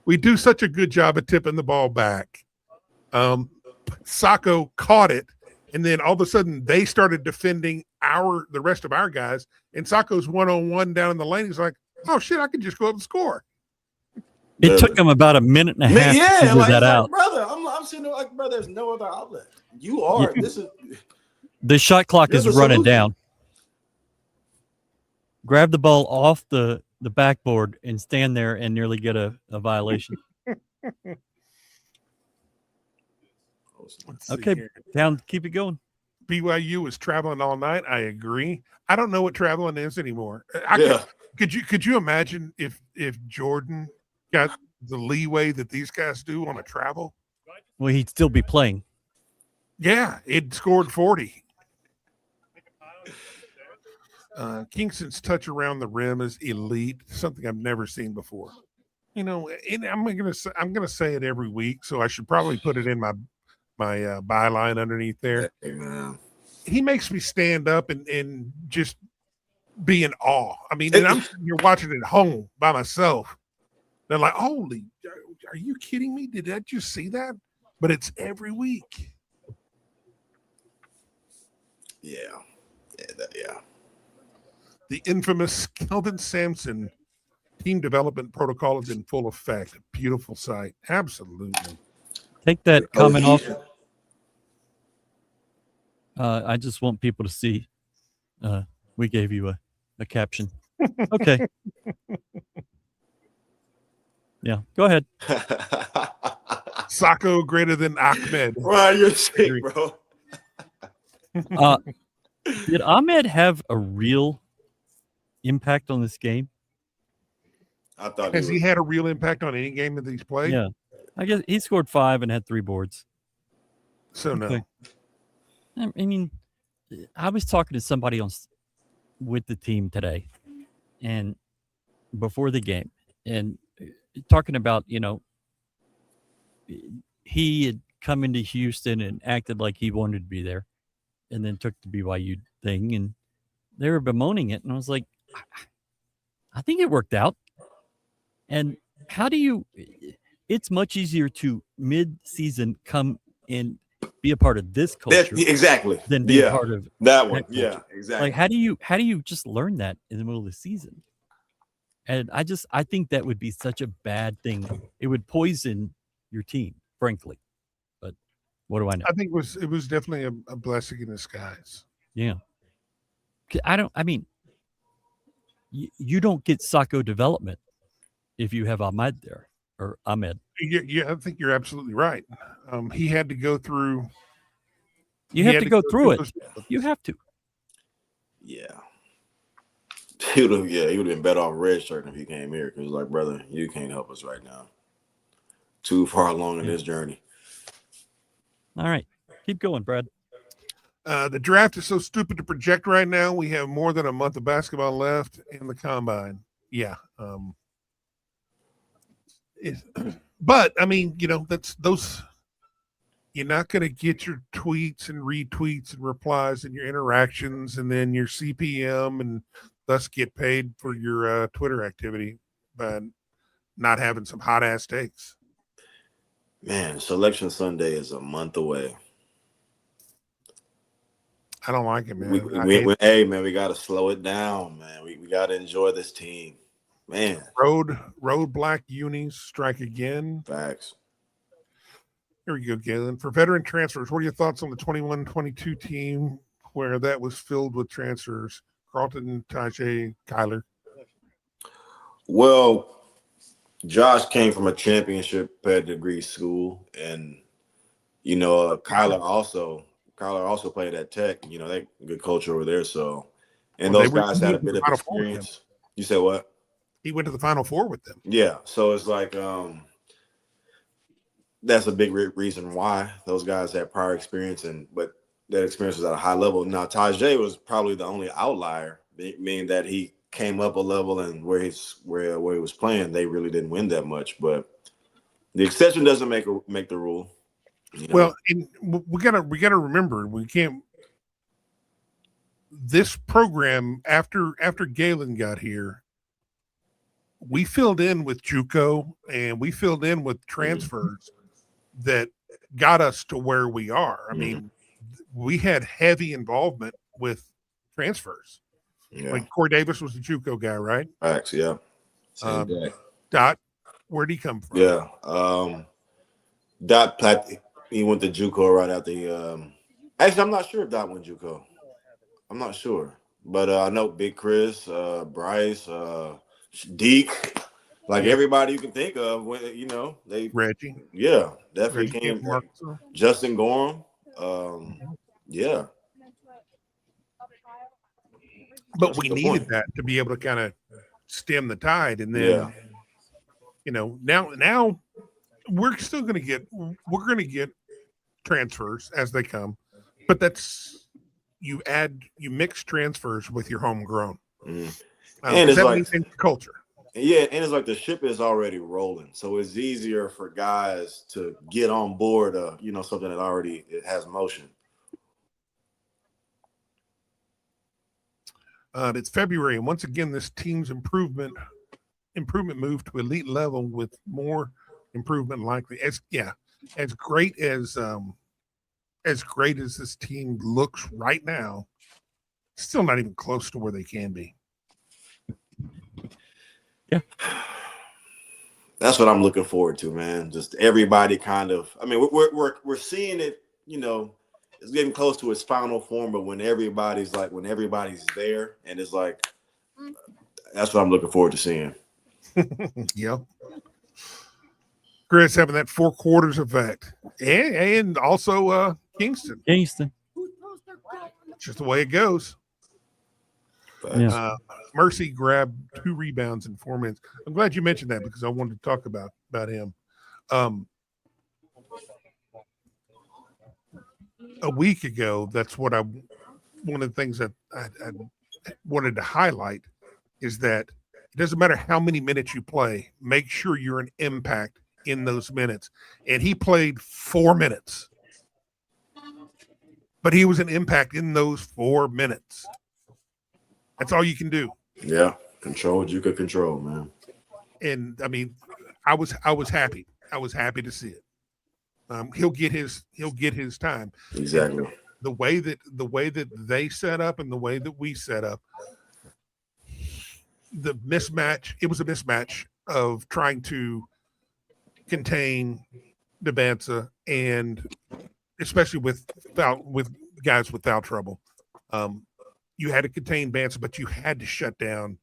We do such a good job of tipping the ball back. Sacco caught it, and then all of a sudden they started defending the rest of our guys, and Sacco's 1-on-1 down in the lane. He's like, oh shit, I can just go up and score. It took him about a minute and a half to figure that out. Brother, I'm sitting there like, brother, there's no other outlet. You are. Yeah. This is the shot clock is running down. Grab the ball off the backboard and stand there and nearly get a violation. Okay, down. Keep it going. BYU is traveling all night. I agree. I don't know what traveling is anymore. Could you imagine if Jordan got the leeway that these guys do on a travel? Well, he'd still be playing. Yeah, it scored 40. Kingston's touch around the rim is elite, something I've never seen before. You know, and I'm gonna say it every week, so I should probably put it in my byline underneath there. Amen. He makes me stand up and just be in awe. I mean, and I'm sitting here watching it at home by myself. They're like, holy, are you kidding me? Did I just see that? But it's every week. Yeah. The infamous Kelvin Sampson team development protocol is in full effect. Beautiful sight. Absolutely. Take that comment off. I just want people to see we gave you a caption. Okay. Yeah, go ahead. Sacco greater than Ahmed. Ryan, you're sick, bro. Did Ahmed have a real impact on this game? I thought Has he had a real impact on any game that he's played? Yeah. I guess he scored 5 and had 3 boards. So no. I mean, I was talking to somebody with the team today and before the game and talking about, you know, he had come into Houston and acted like he wanted to be there and then took the BYU thing and they were bemoaning it. And I was like, I think it worked out. And how do you, it's much easier to mid-season come and be a part of this culture exactly than be a part of that one. Yeah, exactly. Like how do you just learn that in the middle of the season? And I think that would be such a bad thing. It would poison your team, frankly. But what do I know? I think it was definitely a blessing in disguise. Yeah. I mean, you don't get Sacco development if you have Ahmed there or Ahmed. Yeah, I think you're absolutely right. He had to go through. You have to go through it. You have to. Yeah. He would have been better off redshirting if he came here. Because like, brother, you can't help us right now. Too far along in this journey. All right. Keep going, Brad. The draft is so stupid to project right now. We have more than a month of basketball left in the combine. Yeah. But I mean, that's those. You're not going to get your tweets and retweets and replies and your interactions and then your CPM and thus get paid for your Twitter activity by not having some hot ass takes. Man, Selection Sunday is a month away. I don't like it, man. Hey, man, we got to slow it down, man. We got to enjoy this team, man. Road Black Unis strike again. Facts. Here we go, Galen. For veteran transfers, what are your thoughts on the 21-22 team where that was filled with transfers? Carlton, Tajay, Kyler. Well, Josh came from a championship pedigree school, and Kyler also played at Tech. They good culture over there. So, and those guys had a bit of experience. You said what? He went to the Final Four with them. Yeah. So it's like that's a big reason why those guys had prior experience, but that experience was at a high level. Now, Tajay was probably the only outlier, meaning that he came up a level, and where he was playing, they really didn't win that much. But the exception doesn't make the rule. Well, we gotta remember, we can't. This program after Galen got here, we filled in with JUCO and we filled in with transfers that got us to where we are. I mean, we had heavy involvement with transfers. Yeah. Like Corey Davis was the JUCO guy, right? Facts, yeah. Dot, where'd he come from? Yeah. Dot Platt, he went to JUCO right after he actually, I'm not sure if Dot went JUCO. I'm not sure. But I know Big Chris, Bryce, Deke, like everybody you can think of, they Reggie. Yeah, definitely Reggie came. Justin Gorham. Yeah. But we needed that to be able to kind of stem the tide. And then, now we're still going to get transfers as they come, but you mix transfers with your homegrown. And it's like culture. Yeah, and it's like the ship is already rolling, so it's easier for guys to get on board. Something that already has motion. It's February, and once again, this team's improvement moved to elite level with more improvement likely. As great as this team looks right now, still not even close to where they can be. Yeah, that's what I'm looking forward to, man. Just everybody kind of. I mean, we're seeing it. It's getting close to its final form. But when everybody's there, and it's like, that's what I'm looking forward to seeing. Yep. Chris having that 4 quarters effect, and also Kingston. Just the way it goes. Yeah. Mercy grabbed 2 rebounds in 4 minutes. I'm glad you mentioned that because I wanted to talk about him. A week ago, that's what one of the things that I wanted to highlight is that it doesn't matter how many minutes you play, make sure you're an impact in those minutes. And he played 4 minutes, but he was an impact in those 4 minutes. That's all you can do. Yeah, control what you could control, man. And I mean, I was happy. I was happy to see it. He'll get his time. Exactly. And the way that they set up and the way that we set up, the mismatch. It was a mismatch of trying to contain Devanza, and especially with guys with foul trouble. You had to contain Banter, but you had to shut down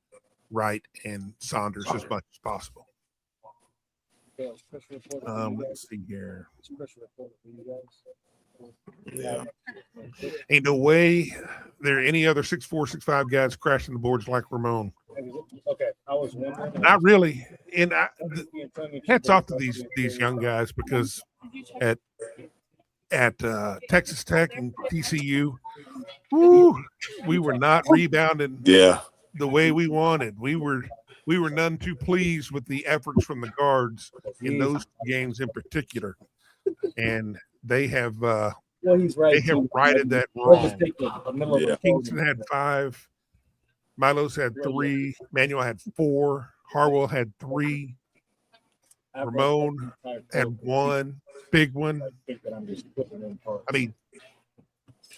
Wright and Saunders as much as possible. Let's see here. Yeah. Ain't no way there any other 6'4", 6'5" guys crashing the boards like Ramon? Okay, I was wondering. Not really. And hats off to these young guys, because at Texas Tech and TCU, we were not rebounding the way we wanted. We were none too pleased with the efforts from the guards in those games in particular, and they have righted that wrong. Kingston had 5, Milos had 3, Manuel had 4, Harwell had 3, Ramon had 1, big one. I mean,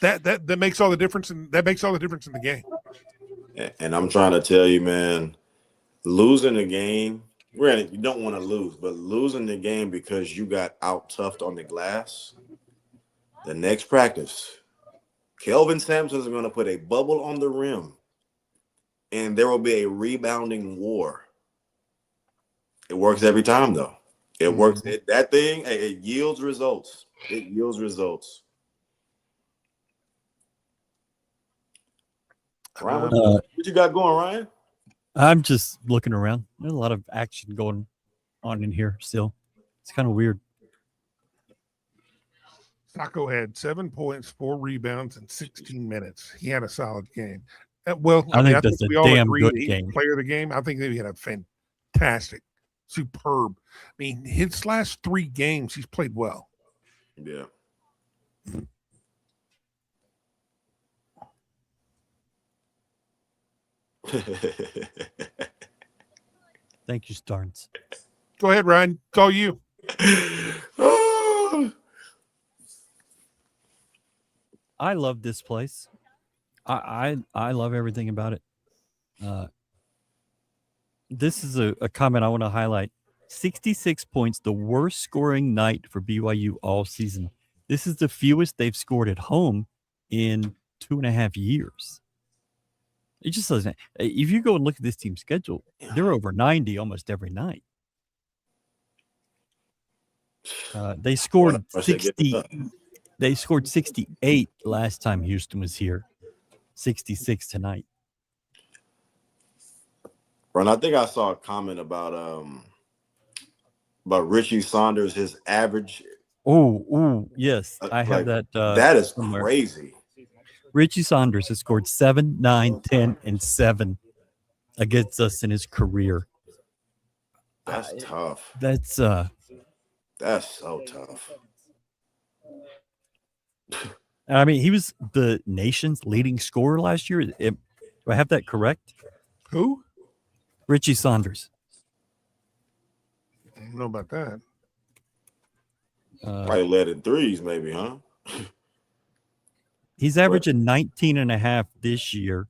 that makes all the difference, and that makes all the difference in the game. And I'm trying to tell you, man, losing the game, granted, you don't want to lose, but losing the game because you got out-toughed on the glass, the next practice, Kelvin Sampson is going to put a bubble on the rim, and there will be a rebounding war. It works every time, though. It works. That thing, it yields results. It yields results. Ryan, what you got going, Ryan? I'm just looking around. There's a lot of action going on in here still. It's kind of weird. Sacco had 7 points, 4 rebounds in 16 minutes. He had a solid game. Well, I think that's a damn good game. Player of the game. I think that he had a fantastic, superb. I mean, his last 3 games, he's played well. Yeah. Thank you, Starnes. Go ahead, Ryan. It's all you. I love this place. I love everything about it. This is a comment I want to highlight. 66 points, the worst scoring night for BYU all season. This is the fewest they've scored at home in 2.5 years. It just doesn't. If you go and look at this team's schedule, they're over 90 almost every night. They scored 60. They scored 68 last time Houston was here. 66 tonight. Ron, I think I saw a comment about Richie Saunders, his average. Oh, yes. I have that. That is somewhere. Crazy. Richie Saunders has scored 7, 9, 10, and 7 against us in his career. That's tough. That's so tough. I mean, he was the nation's leading scorer last year. Do I have that correct? Who? Richie Saunders. I don't know about that. Probably led in threes, maybe, huh? He's averaging 19.5 this year.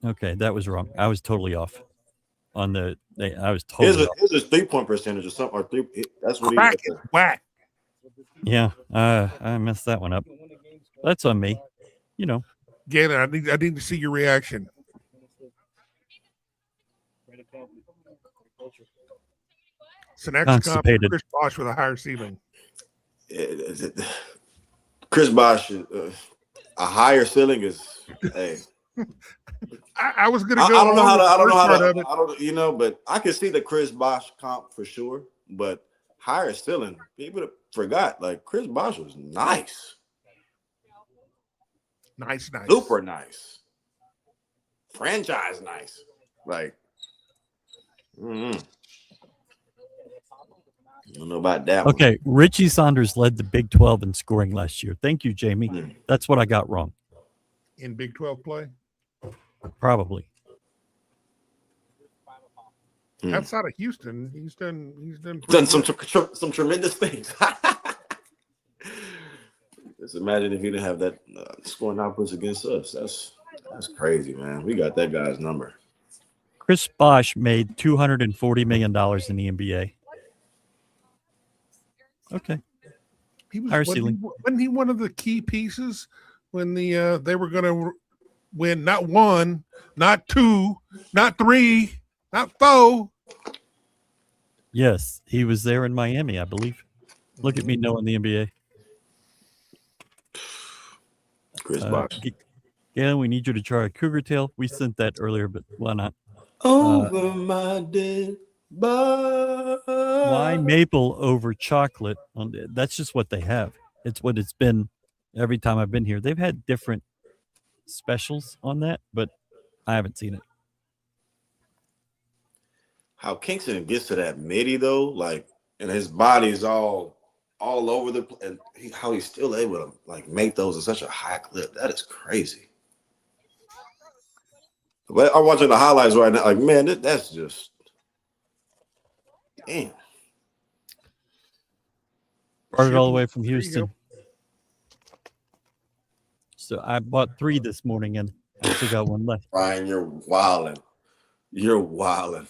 Okay, that was wrong. I was totally off on the. I was totally. Here's his 3-point percentage or something. Or 3. That's what Crack he. whack. Yeah, I messed that one up. That's on me. You know. Galen, I need to see your reaction. It's an extra comp for Chris Bosh with a higher ceiling. Chris Bosh, a higher ceiling is. Hey, I was going to go. I don't know how to. But I can see the Chris Bosh comp for sure. But higher ceiling, people forgot. Like Chris Bosh was nice. Nice. Super nice. Franchise nice. Like, I don't know about that one. Okay, Richie Saunders led the Big 12 in scoring last year. Thank you, Jamie. That's what I got wrong. In Big 12 play? Probably. Outside of Houston, he's done some tremendous things. Just imagine if he didn't have that scoring outputs against us. That's crazy, man. We got that guy's number. Chris Bosh made $240 million in the NBA. Okay. Wasn't he one of the key pieces when they were going to win not 1, not 2, not 3, not 4? Yes, he was there in Miami, I believe. Look at me knowing the NBA. Chris Bosh. Galen, we need you to try a cougar tail. We sent that earlier, but why not? Over my dead body. Why maple over chocolate? That's just what they have. It's what it's been every time I've been here. They've had different specials on that, but I haven't seen it. How Kingston gets to that midi though, like, and his body is all over the place, and how he's still able to like make those at such a high clip. That is crazy. But I'm watching the highlights right now. Like, man, that's just damn. Brought it all the way from Houston. So I bought 3 this morning, and I still got 1 left. Ryan, you're wilding. You're wilding.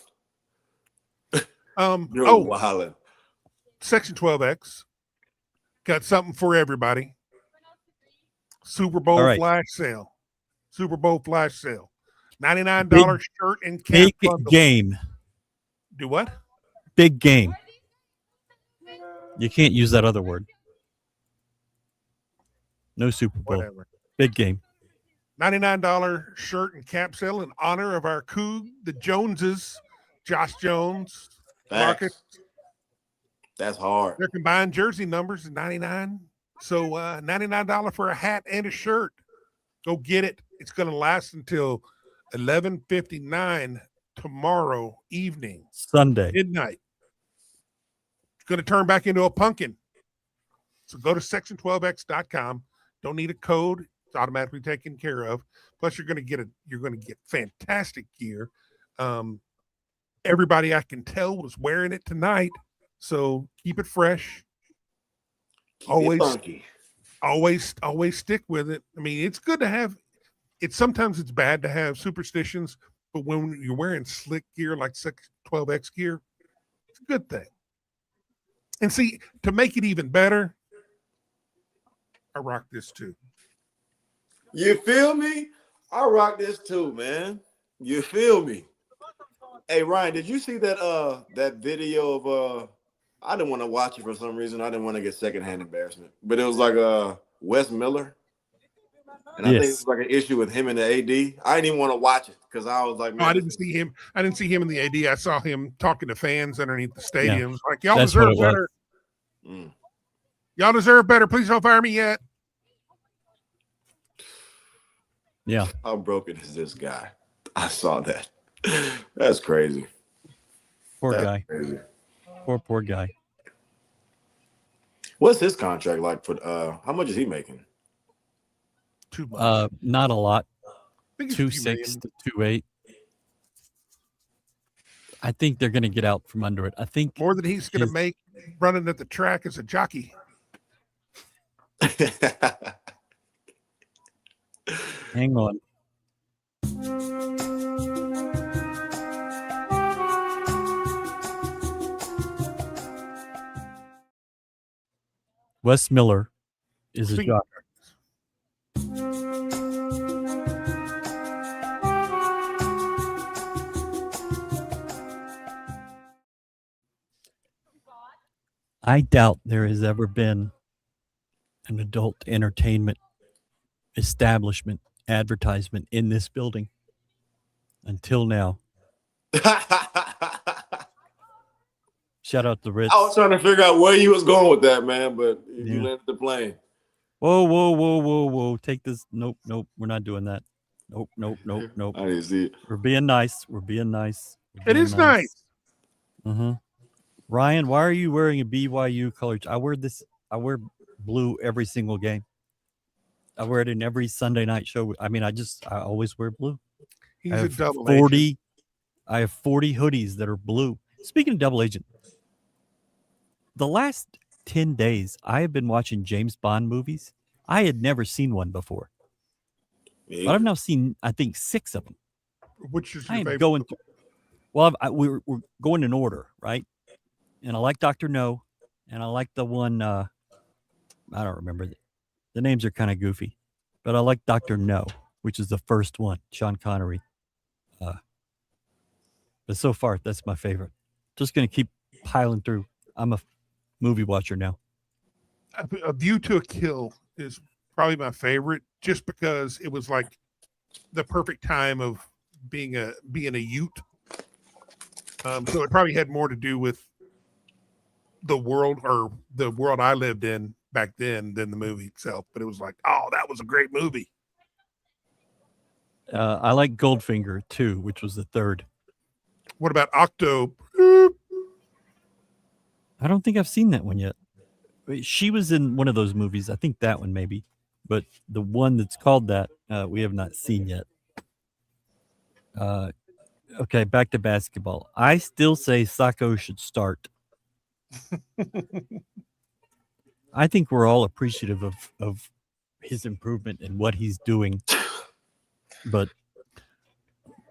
You're wilding. Section 12X got something for everybody. Super Bowl flash sale. Super Bowl flash sale. $99 shirt and cap Big bundle. game. Do what? Big game. You can't use that other word. No Super Bowl. Whatever. Big game. $99 shirt and cap sale in honor of our Coug, the Joneses, Josh Jones, Marcus. That's hard. Their combined jersey numbers is $99. So $99 for a hat and a shirt. Go get it. It's going to last until 11:59 tomorrow evening. Sunday. Midnight. It's going to turn back into a pumpkin. So go to section12x.com. Don't need a code. It's automatically taken care of. Plus, you're going to get fantastic gear. Everybody I can tell was wearing it tonight. So keep it fresh. Always stick with it. I mean, it's good to have it. Sometimes it's bad to have superstitions, but when you're wearing slick gear like 12X gear, it's a good thing. And see, to make it even better, I rock this too. You feel me? I rock this too, man. You feel me? Hey, Ryan, did you see that video of I didn't want to watch it for some reason. I didn't want to get secondhand embarrassment. But it was like Wes Miller. And I think it was like an issue with him and the AD. I didn't even want to watch it because I was like, man. No, I didn't see him. I didn't see him in the AD. I saw him talking to fans underneath the stadiums. Yeah. Like, y'all That's deserve what it better. Y'all deserve better. Please don't fire me yet. Yeah. How broken is this guy? I saw that. That's crazy. Poor That's guy. Crazy. Poor guy. What's his contract like for how much is he making? Too much. Not a lot. I think it's 2.6 to 2.8. I think they're going to get out from under it. I think more than he's going to make running at the track as a jockey. Hang on. Wes Miller is a jockey. I doubt there has ever been an adult entertainment establishment advertisement in this building until now. Shout out to Ritz. I was trying to figure out where you was going with that, man, but you landed the plane. Whoa. Take this. Nope. We're not doing that. Nope. I didn't see it. We're being nice. It is nice. Mm-hmm. Ryan, why are you wearing a BYU color? I wear blue every single game. I wear it in every Sunday night show. I mean, I always wear blue. He's a double 40. agent. I have 40 hoodies that are blue. Speaking of double agent, the last 10 days, I have been watching James Bond movies. I had never seen one before. Yeah. But I've now seen, I think, 6 of them. Which is your I am favorite? going through. Well, we're going in order, right? And I like Dr. No, and I like the one, I don't remember. The names are kind of goofy, but I like Dr. No, which is the first one, Sean Connery. But so far, that's my favorite. Just going to keep piling through. I'm a movie watcher now. A View to a Kill is probably my favorite just because it was like the perfect time of being a Ute. So it probably had more to do with the world I lived in back then than the movie itself. But it was like, oh, that was a great movie. I like Goldfinger too, which was the third. What about Octo? I don't think I've seen that one yet. She was in one of those movies. I think that one maybe, but the one that's called that we have not seen yet. Okay, back to basketball. I still say Sacco should start. I think we're all appreciative of his improvement and what he's doing. But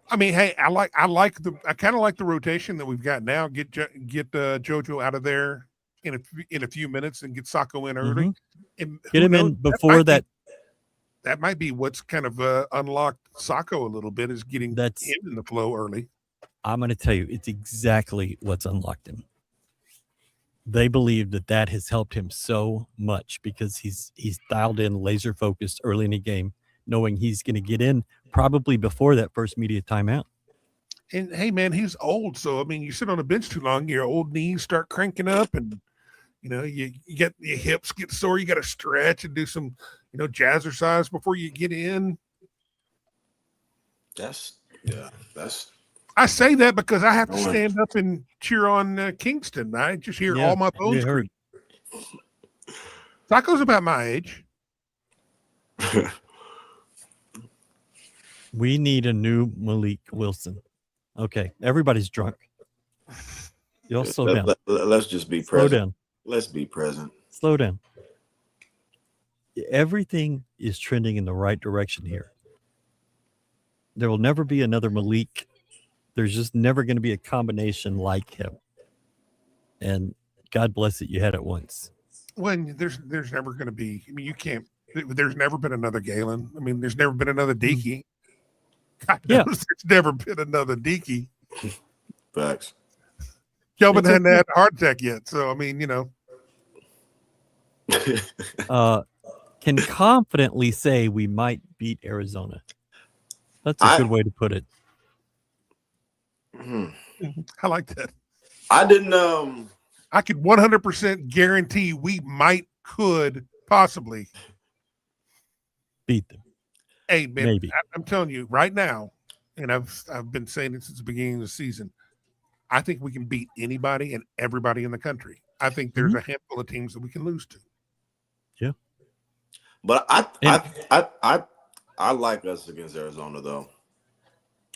I mean, hey, I kind of like the rotation that we've got now. Get JoJo out of there in a few minutes and get Sacco in early. And get him in before that. That might be what's kind of unlocked Sacco a little bit, is getting him in the flow early. I'm going to tell you, it's exactly what's unlocked him. They believe that has helped him so much because he's dialed in, laser focused early in the game, knowing he's going to get in probably before that first media timeout. And hey, man, he's old, so I mean, you sit on a bench too long, your old knees start cranking up, and you get your hips get sore. You got to stretch and do some jazzercise before you get in. I say that because I have to stand up and cheer on Kingston. I just hear all my bones scream. Sacco's about my age. We need a new Malik Wilson. Okay, everybody's drunk. You'll slow down. Let's just be slow present. Down. Let's be present. Slow down. Everything is trending in the right direction here. There will never be another Malik. There's just never going to be a combination like him. And God bless it, you had it once. When there's never going to be. I mean, you can't. There's never been another Galen. I mean, there's never been another Deaky. God knows there's never been another Deaky. Facts. Kelvin hadn't had a heart attack yet, so I mean, can confidently say we might beat Arizona. That's a good way to put it. I like that. I didn't. I could 100% guarantee we could possibly beat them. Hey, man, maybe. I'm telling you right now, and I've been saying it since the beginning of the season. I think we can beat anybody and everybody in the country. I think there's a handful of teams that we can lose to. Yeah, but I like us against Arizona though.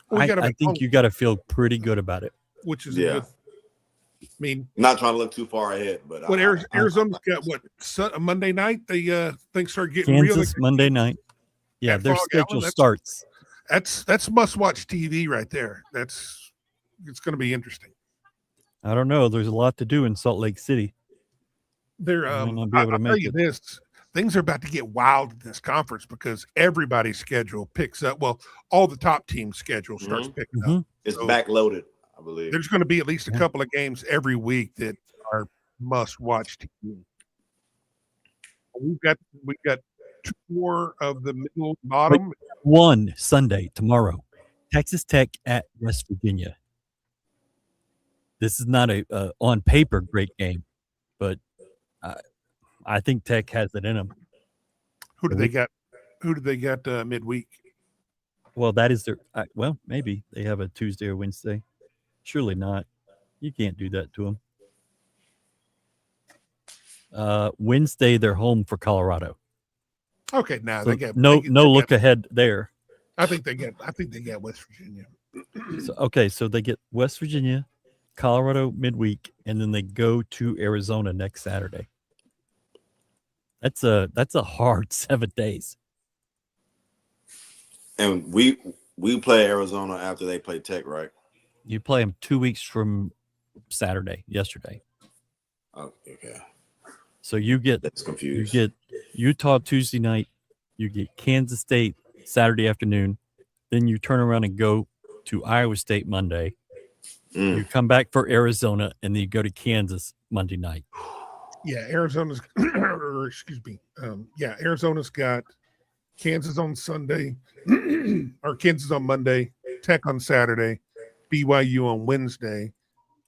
Well, I think you got to feel pretty good about it. Which is good. I mean, not trying to look too far ahead, but Arizona's got what Monday night? They things start getting Kansas Monday night. Yeah, their schedule starts. That's must-watch TV right there. It's going to be interesting. I don't know. There's a lot to do in Salt Lake City. I'll tell you this. Things are about to get wild in this conference because everybody's schedule picks up. Well, all the top teams' schedule starts picking up. It's backloaded, I believe. There's going to be at least a couple of games every week that are must-watch TV. We've got 2 more of the middle bottom. One Sunday tomorrow, Texas Tech at West Virginia. This is not a on paper great game, but I think Tech has it in them. Who do they got? Who do they got midweek? Well, that is their. Well, maybe they have a Tuesday or Wednesday. Surely not. You can't do that to them. Wednesday, they're home for Colorado. Okay, now so they get no look ahead there. I think they get West Virginia. So they get West Virginia, Colorado midweek, and then they go to Arizona next Saturday. That's a hard 7 days. And we play Arizona after they play Tech, right? You play them 2 weeks from yesterday. Oh, okay. So you get that's confused. You get Utah Tuesday night, you get Kansas State Saturday afternoon, then you turn around and go to Iowa State Monday. You come back for Arizona, and then you go to Kansas Monday night. Yeah, Arizona's Arizona's got Kansas on Sunday, or Kansas on Monday, Tech on Saturday, BYU on Wednesday,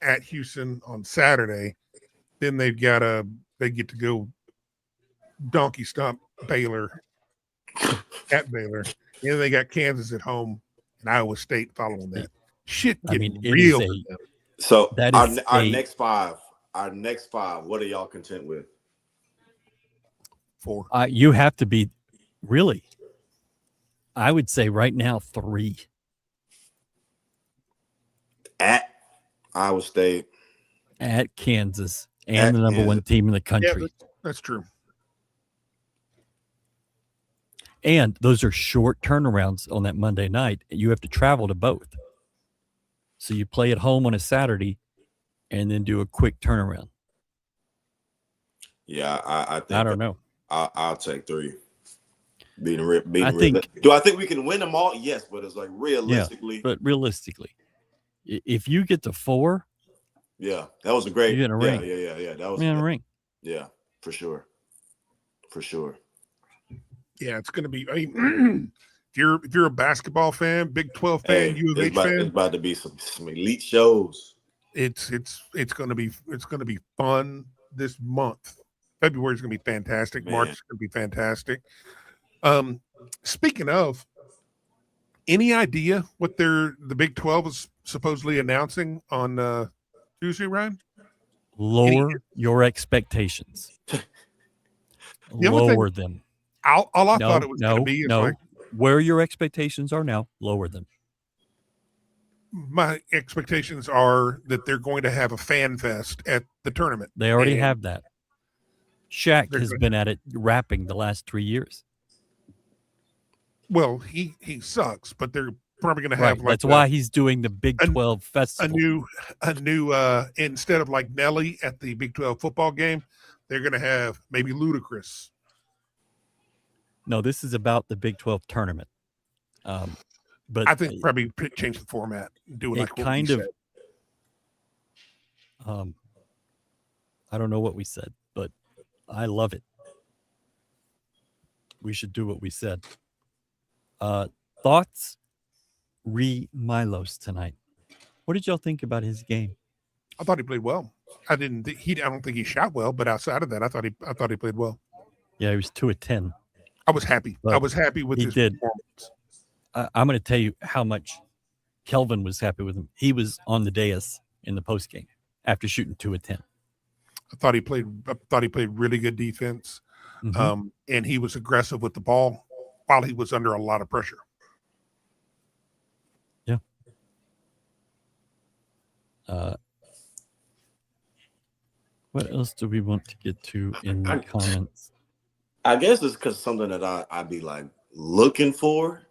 at Houston on Saturday. Then they get to go donkey stomp Baylor at Baylor. And then they got Kansas at home and Iowa State following that. Shit getting it real. is So that our, is our next five, what are y'all content with? 4. you have to be really. I would say right now 3. At Iowa State, At Kansas, and At the number Kansas. 1 team in the Yeah, country. that's true. And those are short turnarounds on that Monday night. You have to travel to both. So you play at home on a Saturday and then do a quick turnaround. yeah, I think I don't know. I'll take 3. Do I think we can win them all? Yes, but it's like realistically. But realistically, if you get to 4, Yeah, that was a great. You get a ring. Yeah. That was man, a ring. Yeah, for sure. Yeah, it's going to be. I mean, if you're a basketball fan, Big 12 fan, U of H fan, it's about to be some elite shows. it's going to be fun this month. February is going to be fantastic. Man. March is going to be fantastic. Speaking of, any idea what the Big 12 is supposedly announcing on Tuesday, Ryan? Lower your expectations. Lower them. All I thought it was going to be is like, where your expectations are now, lower them. my expectations are that they're going to have a fan fest at the tournament. They already And have that. Shaq They're has good. been at it rapping the last 3 years. Well, he sucks, but they're probably going to Right. have like That's why he's doing the Big 12 a festival. new instead of like Nelly at the Big 12 football game, they're going to have maybe Ludacris. No, this is about the Big 12 tournament. But I think probably change the format, do it it like what kind we of said. I don't know what we said, but I love it. We should do what we said. Thoughts? Milos tonight. What did y'all think about his game? I thought he played well. I don't think he shot well, but outside of that, I thought he played well. Yeah, he was 2 of 10. I was happy. But I was happy with he his did. performance. I'm going to tell you how much Kelvin was happy with him. He was on the dais in the post game after shooting 2 of 10. I thought he played really good defense. Mhm. And he was aggressive with the ball while he was under a lot of pressure. Yeah. What else do we want to get to in the comments? I guess it's because something that I'd be like looking for.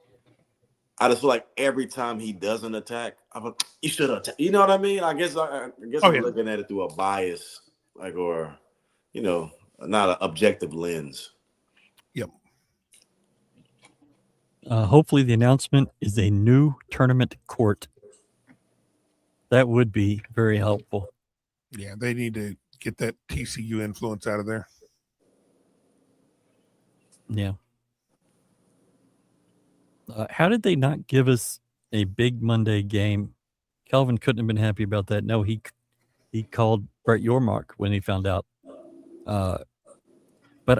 I just feel like every time he doesn't attack, I'm like, you should attack. You know what I mean? I guess I'm looking at it through a bias, like, or not an objective lens. Yep. Hopefully the announcement is a new tournament court. That would be very helpful. Yeah, they need to get that TCU influence out of there. Yeah. How did they not give us a big Monday game? Kelvin couldn't have been happy about that. No, he called Brett Yormark when he found out. But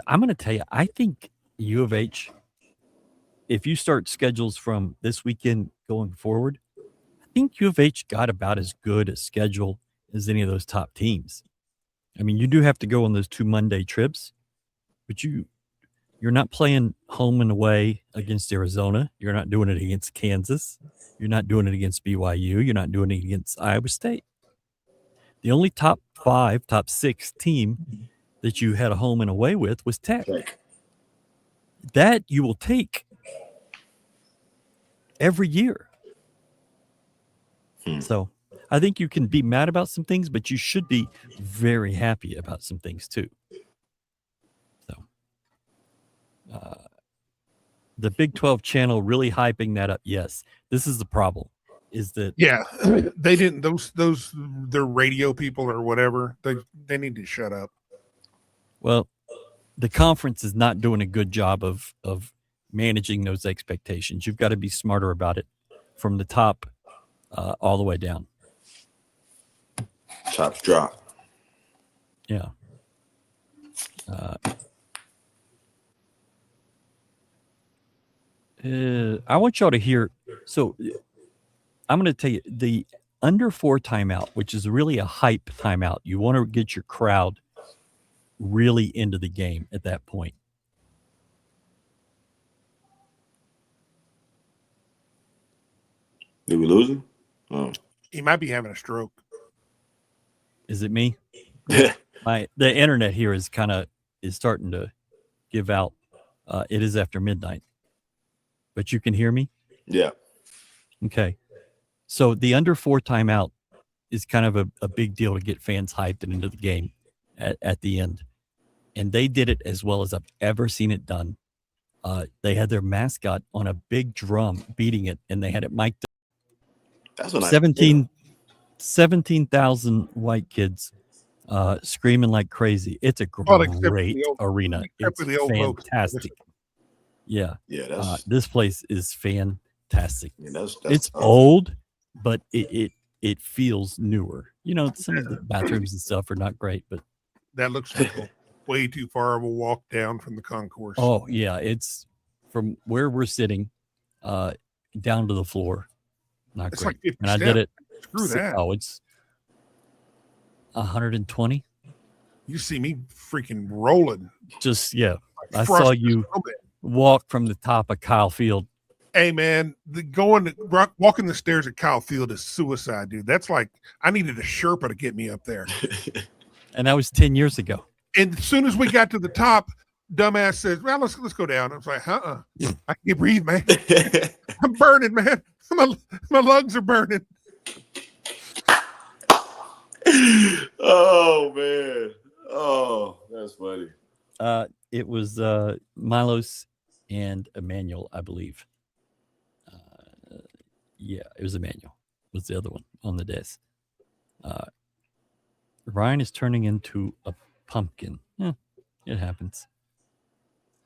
I'm going to tell you, I think U of H, if you start schedules from this weekend going forward, I think U of H got about as good a schedule as any of those top teams. I mean, you do have to go on those 2 Monday trips, but you're not playing home and away against Arizona. You're not doing it against Kansas. You're not doing it against BYU. You're not doing it against Iowa State. The only top 5, top 6 team that you had a home and away with was Tech. That you will take every year. So I think you can be mad about some things, but you should be very happy about some things too. So the Big 12 channel really hyping that up. Yes, this is the problem. Is that they didn't those their radio people or whatever, they need to shut up. Well, the conference is not doing a good job of managing those expectations. You've got to be smarter about it from the top all the way down. Chops drop. Yeah. I want y'all to hear. So I'm going to tell you the under 4 timeout, which is really a hype timeout. You want to get your crowd really into the game at that point. Did we lose him? Oh. He might be having a stroke. Is it me? The internet here is starting to give out. It is after midnight, but you can hear me? Yeah. Okay. So the under 4 timeout is kind of a big deal to get fans hyped and into the game at the end. And they did it as well as I've ever seen it done. They had their mascot on a big drum beating it, and they had it mic'd up. That's what 17,000 white kids screaming like crazy. It's a great arena. It's fantastic. Yeah. Yeah, this place is fantastic. Yeah, that's it's old, but it feels newer. You know, some of the bathrooms and stuff are not great, but that looks like way too far of a walk down from the concourse. Oh yeah, it's from where we're sitting down to the floor. Not it's great. Like 50 and I steps. did it. Screw that. Oh, it's 120. You see me freaking rolling. Just yeah. Like I saw you walk from the top of Kyle Field. Hey man, walking the stairs at Kyle Field is suicide, dude. That's like I needed a Sherpa to get me up there. And that was 10 years ago. And as soon as we got to the top, dumbass says, "Well, let's go down." I was like, I can't breathe, man. I'm burning, man. My lungs are burning. Oh man. Oh, that's funny. It was Milos and Emmanuel, I believe. Yeah, it was Emmanuel. Was the other one on the desk. Ryan is turning into a pumpkin. Yeah, it happens.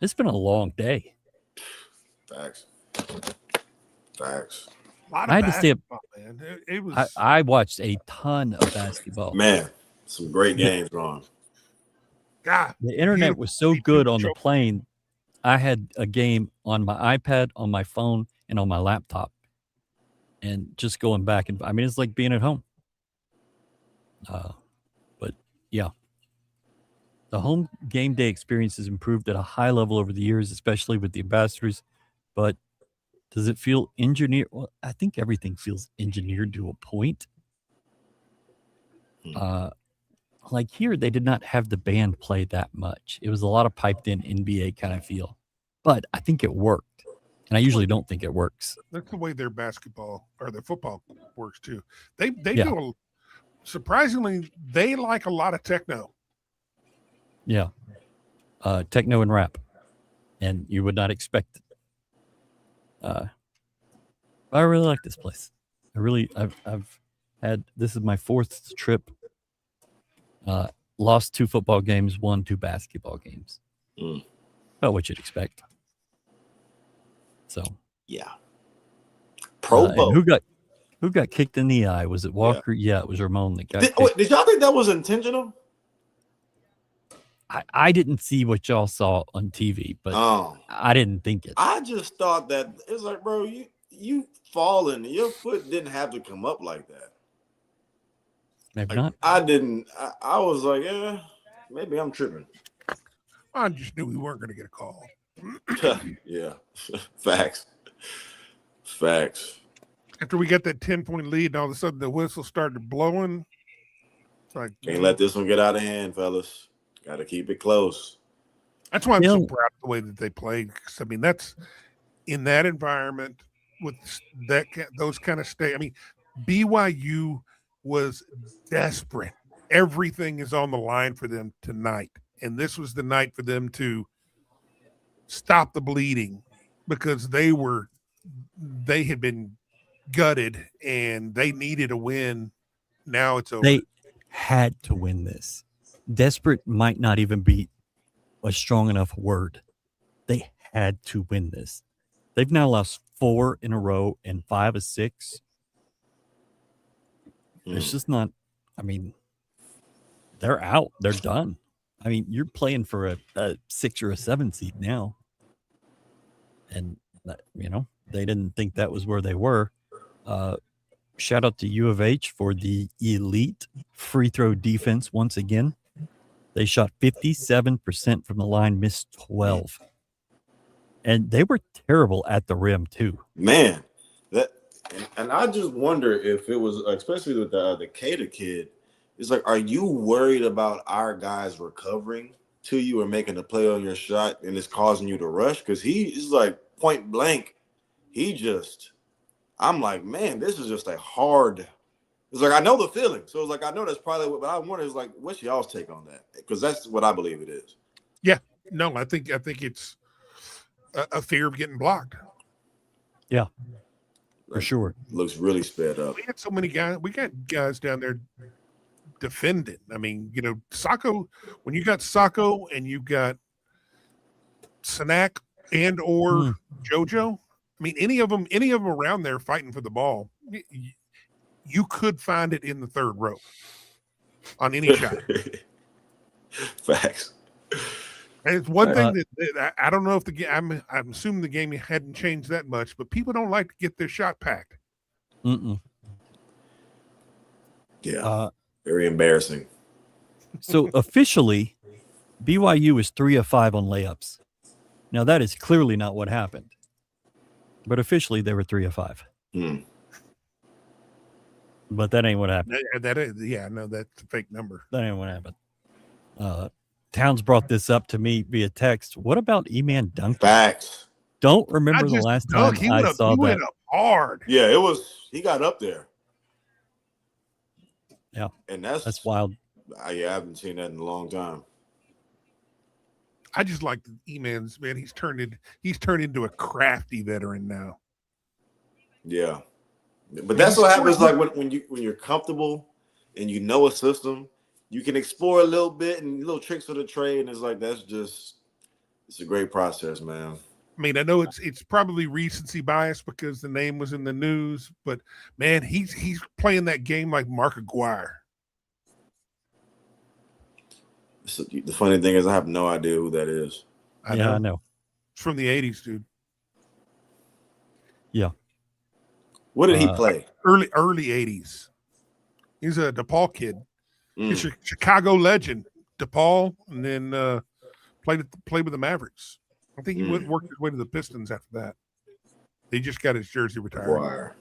It's been a long day. Facts. I had to stay up. Man. It was. I watched a ton of basketball. Man, some great games on. God, the internet was so good on the plane. I had a game on my iPad, on my phone, and on my laptop, and just going back and I mean, it's like being at home. But yeah, the home game day experience has improved at a high level over the years, especially with the ambassadors. But does it feel engineered? Well, I think everything feels engineered to a point. Like here, they did not have the band play that much. It was a lot of piped in NBA kind of feel, but I think it worked. And I usually don't think it works. That's the way their basketball or their football works too. They do surprisingly, they like a lot of techno. Yeah. Techno and rap. And you would not expect it. I really like this place. I've had, this is my 4th trip. Lost 2 football games, won 2 basketball games. About what you'd expect. So yeah. PROVO. Who got kicked in the eye? Was it Walker? Yeah, it was Ramon that got did y'all think that was intentional? I didn't see what y'all saw on TV, but I didn't think it. I just thought that it's like, bro, you falling, your foot didn't have to come up like that. Maybe like, not. I didn't. I was like, yeah, maybe I'm tripping. I just knew we weren't going to get a call. Yeah, facts. After we get that 10-point lead, and all of a sudden the whistle started blowing. It's like can't let this one get out of hand, fellas. Got to keep it close. That's why I'm so proud of the way that they played. Because I mean, that's in that environment with those kind of state. I mean, BYU was desperate. Everything is on the line for them tonight, and this was the night for them to stop the bleeding because they had been gutted and they needed a win. Now it's over. They had to win this. Desperate might not even be a strong enough word. They had to win this. They've now lost 4 in a row and 5 of 6. It's just not. I mean, they're out. They're done. I mean, you're playing for a 6 or a 7 seed now, and they didn't think that was where they were. Shout out to U of H for the elite free throw defense once again. They shot 57% from the line, missed 12. And they were terrible at the rim, too. Man, and I just wonder if it was, especially with the Cater kid, it's like, are you worried about our guys recovering to you or making a play on your shot and it's causing you to rush? Because he is like point blank. I'm like, man, this is just a hard. It's like, I know the feeling. So it's like, I know that's probably what, but I wonder, is like, what's y'all's take on that? Because that's what I believe it is. Yeah. No, I think it's a fear of getting blocked. Yeah, for sure. Looks really sped up. We had so many guys. We got guys down there defending. I mean, Sacco, when you got Sacco and you got Sanak and or JoJo, I mean, any of them around there fighting for the ball, you could find it in the third row on any shot. Facts. And it's one thing that I don't know if the game. I'm assuming the game hadn't changed that much, but people don't like to get their shot packed. Yeah, very embarrassing. So officially, BYU is 3 of 5 on layups. Now that is clearly not what happened, but officially they were 3 of 5. But that ain't what happened. That's a fake number. That ain't what happened. Towns brought this up to me via text. What about Eman dunking? Facts. Don't remember the last time I saw that. He went up hard. Yeah, he got up there. Yeah. And that's wild. I haven't seen that in a long time. I just like Eman's, man. He's turned into a crafty veteran now. Yeah. But that's what happens like when you're comfortable and you know a system, you can explore a little bit and little tricks of the trade, and it's like it's a great process, man. I mean, I know it's probably recency bias because the name was in the news, but man, he's playing that game like Mark Aguirre. So the funny thing is, I have no idea who that is. I know. It's from the 80s, dude. Yeah. What did he play? Early 80s. He's a DePaul kid. He's a Chicago legend, DePaul, and then played with the Mavericks. I think he worked his way to the Pistons after that. He just got his jersey retired.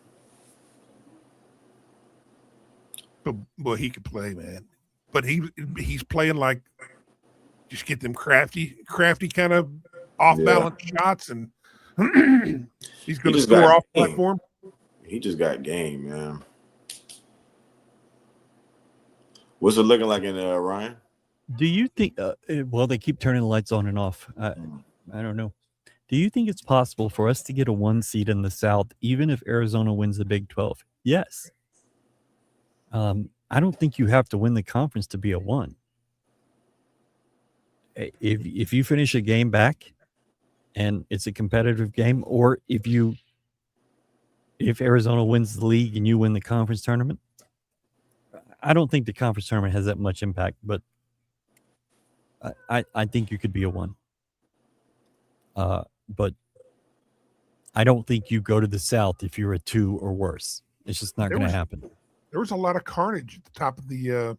But he could play, man. But he's playing like just get them crafty kind of off balance shots, and he's going to score off platform. He just got game, man. What's it looking like in Ryan? Do you think? Well, they keep turning the lights on and off. I don't know. Do you think it's possible for us to get a 1 seed in the South, even if Arizona wins the Big 12? Yes. I don't think you have to win the conference to be a 1. If you finish a game back, and it's a competitive game, or if Arizona wins the league and you win the conference tournament, I don't think the conference tournament has that much impact, but I think you could be a 1. But I don't think you go to the South if you're a 2 or worse. It's just not going to happen. There was a lot of carnage at the top of the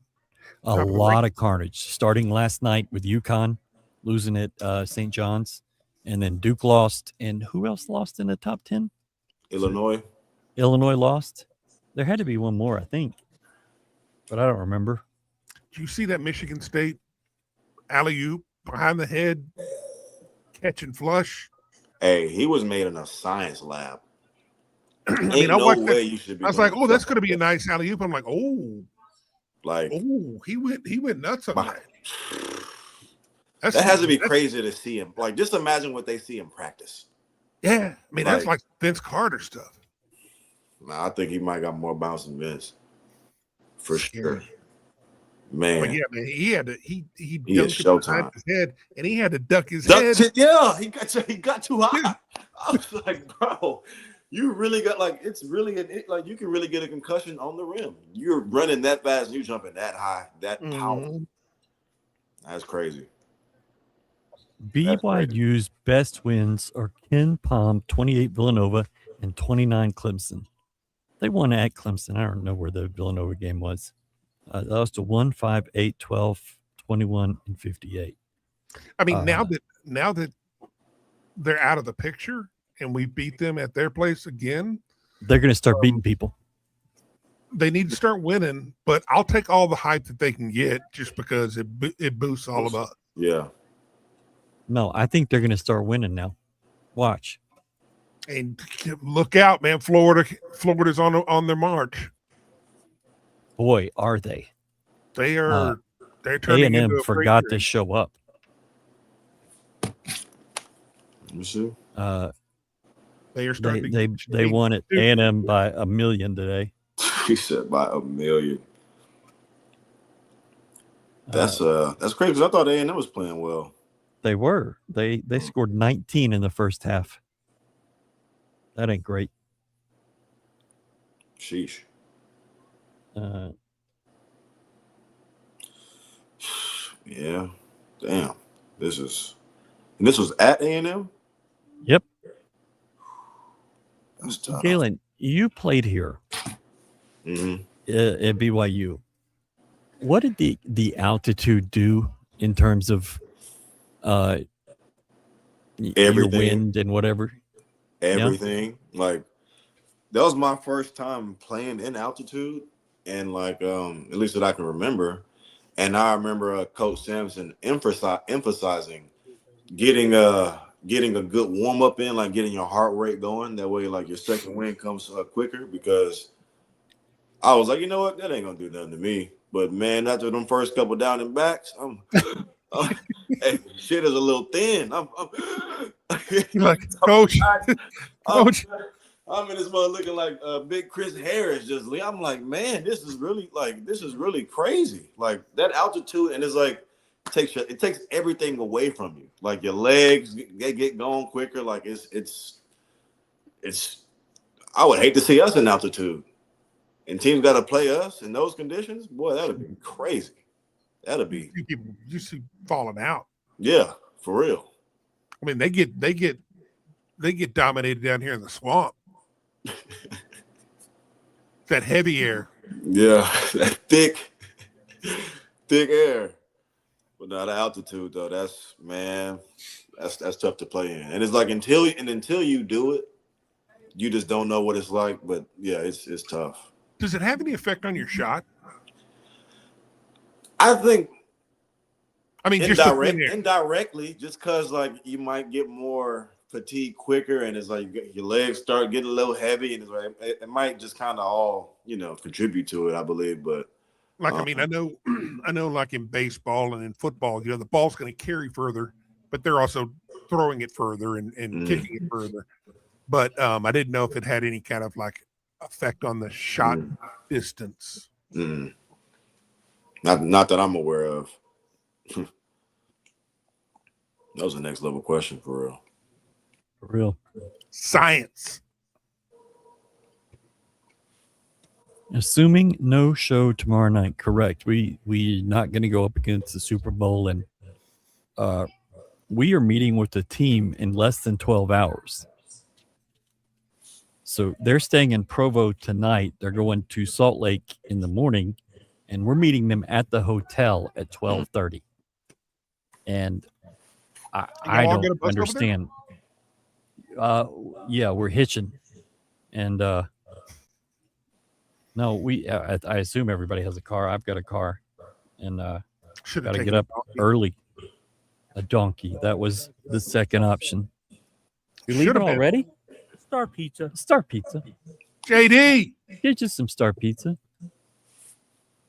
a lot of carnage starting last night with UConn losing at St. John's, and then Duke lost, and who else lost in the top 10? Illinois lost. There had to be one more, I think, but I don't remember. Did you see that Michigan State alley-oop behind the head, catch and flush? Hey, he was made in a science lab. I mean, I was like, oh, that's going to be a nice alley-oop. I'm like, he went nuts on that. That has to be crazy to see him. Like, just imagine what they see in practice. Yeah, I mean, that's like Vince Carter stuff. Nah, I think he might got more bounce than Vince. For sure. Man, But yeah, man, he is dunked it behind showtime. his head, and he had to duck his head. Yeah, he got too high. I was like, bro, you really got like it's really like you can really get a concussion on the rim. You're running that fast and you jumping that high, that powerful. That's crazy. BYU's best wins are Ken Palm, 28 Villanova, and 29 Clemson. They won at Clemson. I don't know where the Villanova game was. That was to 1, 5, 8, 12, 21, and 58. I mean, now that they're out of the picture and we beat them at their place again, they're going to start beating people. They need to start winning. But I'll take all the hype that they can get just because it boosts all of us. Yeah. No, I think they're going to start winning now. Watch. And look out, man! Florida's on their march. Boy, are they? They are. They're turning into A&M a forgot freight to show up. Let me see. They are starting. They won at A&M by 1 million today. He said by 1 million. That's crazy because I thought A&M was playing well. They were. They scored 19 in the first half. That ain't great. Sheesh. Yeah. Damn. This was at A&M? Yep. That's tough. Galen, you played here Mm-hmm. at BYU. What did the altitude do in terms of your Everything. wind and whatever? Everything. Yeah. Like that was my first time playing in altitude, and like at least that I can remember. And I remember Coach Sampson emphasizing getting a good warm up in, like getting your heart rate going. That way, like your second wind comes quicker. Because I was like, you know what, that ain't gonna do nothing to me. But man, after them first couple down and backs, hey, shit is a little thin. I'm like, Coach, Coach. I'm in this mother looking like big Chris Harris. I'm like, man, this is really crazy. Like that altitude, and it's like it takes everything away from you. Like your legs get going quicker. Like it's. I would hate to see us in altitude, and teams got to play us in those conditions. Boy, that'd be crazy. That'd be. You see falling out. Yeah, for real. I mean, they get dominated down here in the swamp. That heavy air. Yeah, that thick air. But not the altitude though. That's tough to play in. And it's like until you do it, you just don't know what it's like. But yeah, it's tough. Does it have any effect on your shot? I think. I mean, indirectly, just because like you might get more fatigue quicker, and it's like your legs start getting a little heavy, and it's like it might just kind of all contribute to it, I believe. But like I mean, I know, like in baseball and in football, the ball's going to carry further, but they're also throwing it further and kicking it further. But I didn't know if it had any kind of like effect on the shot distance. Not that I'm aware of. That was a next level question for real. For real. Science. Assuming no show tomorrow night, correct. We're not going to go up against the Super Bowl, and we are meeting with the team in less than 12 hours. So they're staying in Provo tonight. They're going to Salt Lake in the morning, and we're meeting them at the hotel at 12:30. And I don't understand. Yeah, we're hitching, and no, I assume everybody has a car. I've got a car, and got to get up early. A donkey. That was the second option. You leaving already? Star Pizza. Star Pizza. JD, Get you some Star Pizza.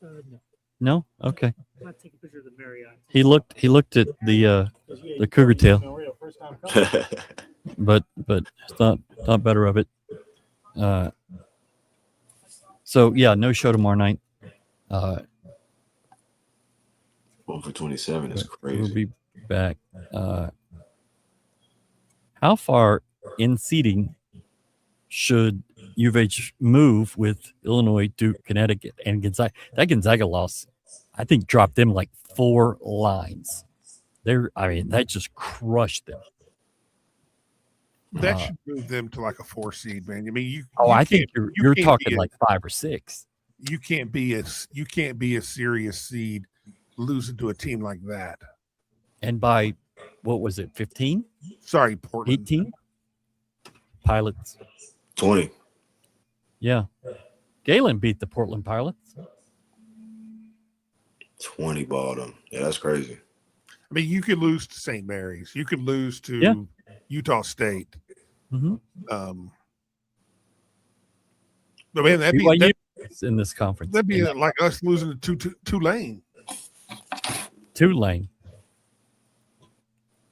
No. No? Okay. I'm not taking a picture of the Marriott. He looked at the cougar tail, but thought better of it. So yeah, no show tomorrow night. 1 for 27 is We'll crazy. be back. How far in seeding should U of H move with Illinois, Duke, Connecticut, and Gonzaga? That Gonzaga loss, I think, dropped them like 4 lines. That just crushed them. That should move them to like a 4 seed, man. I mean, you I can't, think you're can't talking be like 5 or 6. You can't be a serious seed losing to a team like that. And by what was it, 15? Sorry, Portland. 18? Pilots. 20. Yeah. Galen beat the Portland Pilots. 20 balled them. Yeah, that's crazy. I mean, you could lose to St. Mary's. You could lose to Utah State. Mm-hmm. But man, that'd BYU in this conference. That'd be like us losing to Tulane. Tulane.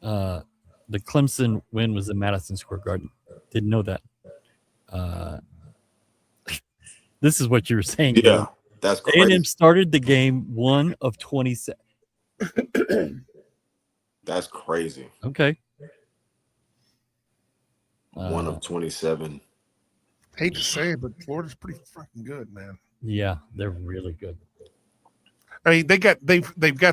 The Clemson win was in Madison Square Garden. Didn't know that. This is what you were saying. Yeah, that's crazy. A&M started the game 1 of 27. That's crazy. Okay. 1 of 27. Hate to say it, but Florida's pretty fucking good, man. Yeah, they're really good. I mean, they've got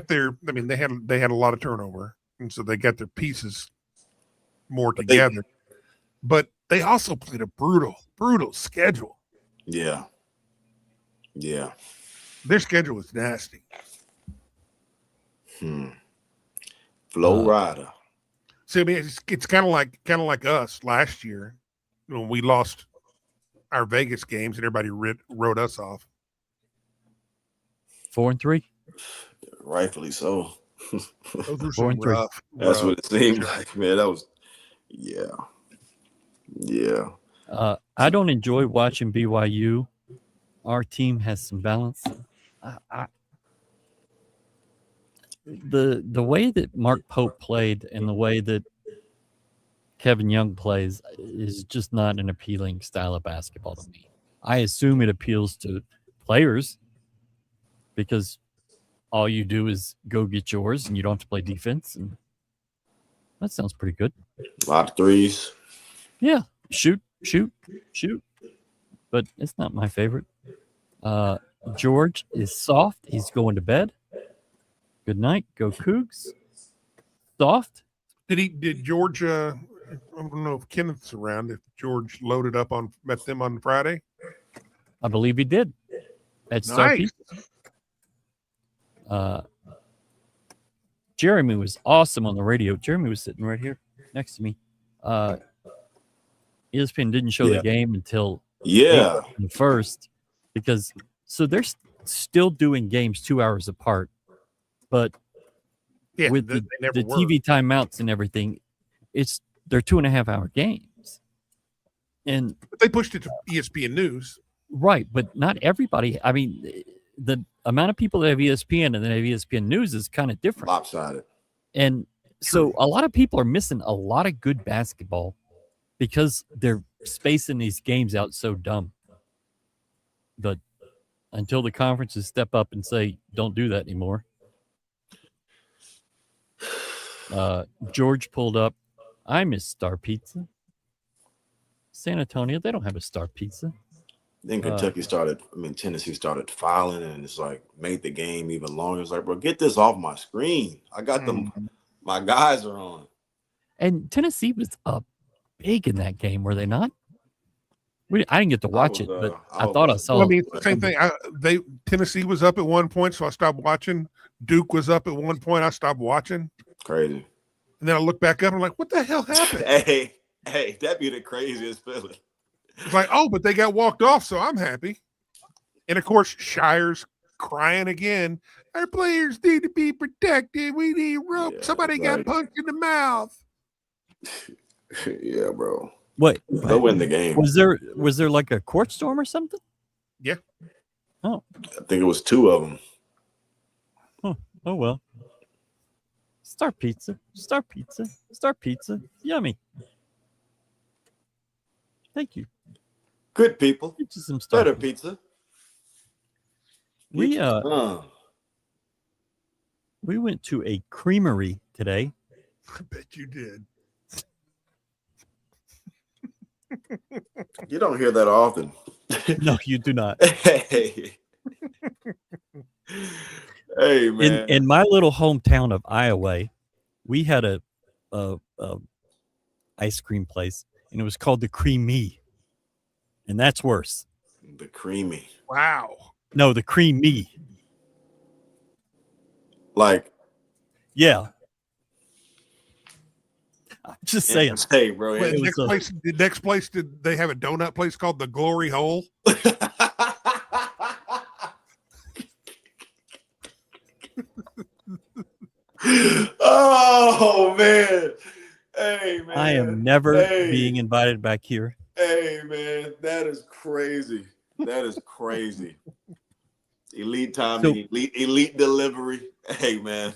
their. I mean, they had a lot of turnover, and so they got their pieces more together. But they also played a brutal schedule. Yeah. Yeah. Their schedule was nasty. Florida. So I mean, it's kind of like us last year when we lost our Vegas games and everybody wrote us off. 4-3. Rightfully so. Those were 4 and 3. rough. That's what it seemed like, man. That was, yeah. I don't enjoy watching BYU. Our team has some balance. The way that Mark Pope played and the way that Kevin Young plays is just not an appealing style of basketball to me. I assume it appeals to players because all you do is go get yours and you don't have to play defense. And that sounds pretty good. A lot of threes. Yeah. Shoot. But it's not my favorite. George is soft. He's going to bed. Good night. Go Cougs. Soft. Did George? I don't know if Kenneth's around. If George met them on Friday, I believe he did. At Star nice. Jeremy was awesome on the radio. Jeremy was sitting right here next to me. ESPN didn't show the game until the first because they're still doing games 2 hours apart, but with the TV timeouts and everything, they're 2.5 hour games, but they pushed it to ESPN News, right? But not everybody. I mean, the amount of people that have ESPN and then have ESPN News is kind of different, lopsided, and so a lot of people are missing a lot of good basketball because they're spacing these games out so dumb. But until the conferences step up and say, don't do that anymore. George pulled up. I miss Star Pizza. San Antonio, they don't have a Star Pizza. Then Tennessee started fouling and it's like made the game even longer. It's like, bro, get this off my screen. I got them. My guys are on. And Tennessee was up big in that game, were they not? I didn't get to watch it, but I thought I saw. I mean, same thing. Tennessee was up at one point, so I stopped watching. Duke was up at one point. I stopped watching. Crazy. And then I look back up. I'm like, what the hell happened? Hey, that'd be the craziest feeling. It's like, oh, but they got walked off, so I'm happy. And of course, Shire's crying again. Our players need to be protected. We need rope. Yeah, somebody got punched in the mouth. Yeah, bro. What? They'll win the game. Was there like a court storm or something? Yeah. Oh. I think it was 2 of them. Huh. Oh well. Star Pizza. Yummy. Thank you. Good people. Get you some Star Better pizza. We We went to a creamery today. I bet you did. You don't hear that often. No, you do not. Hey, hey, man. In my little hometown of Iowa, we had a ice cream place, and it was called the Creamy, and that's worse. The Creamy. Wow. No, the Creamy. Like, yeah. I'm just saying. Hey, bro. Wait, the next place, did they have a donut place called the Glory Hole? Oh, man. Hey, man. I am never being invited back here. Hey, man. That is crazy. That is crazy. Elite timing, elite delivery. Hey, man.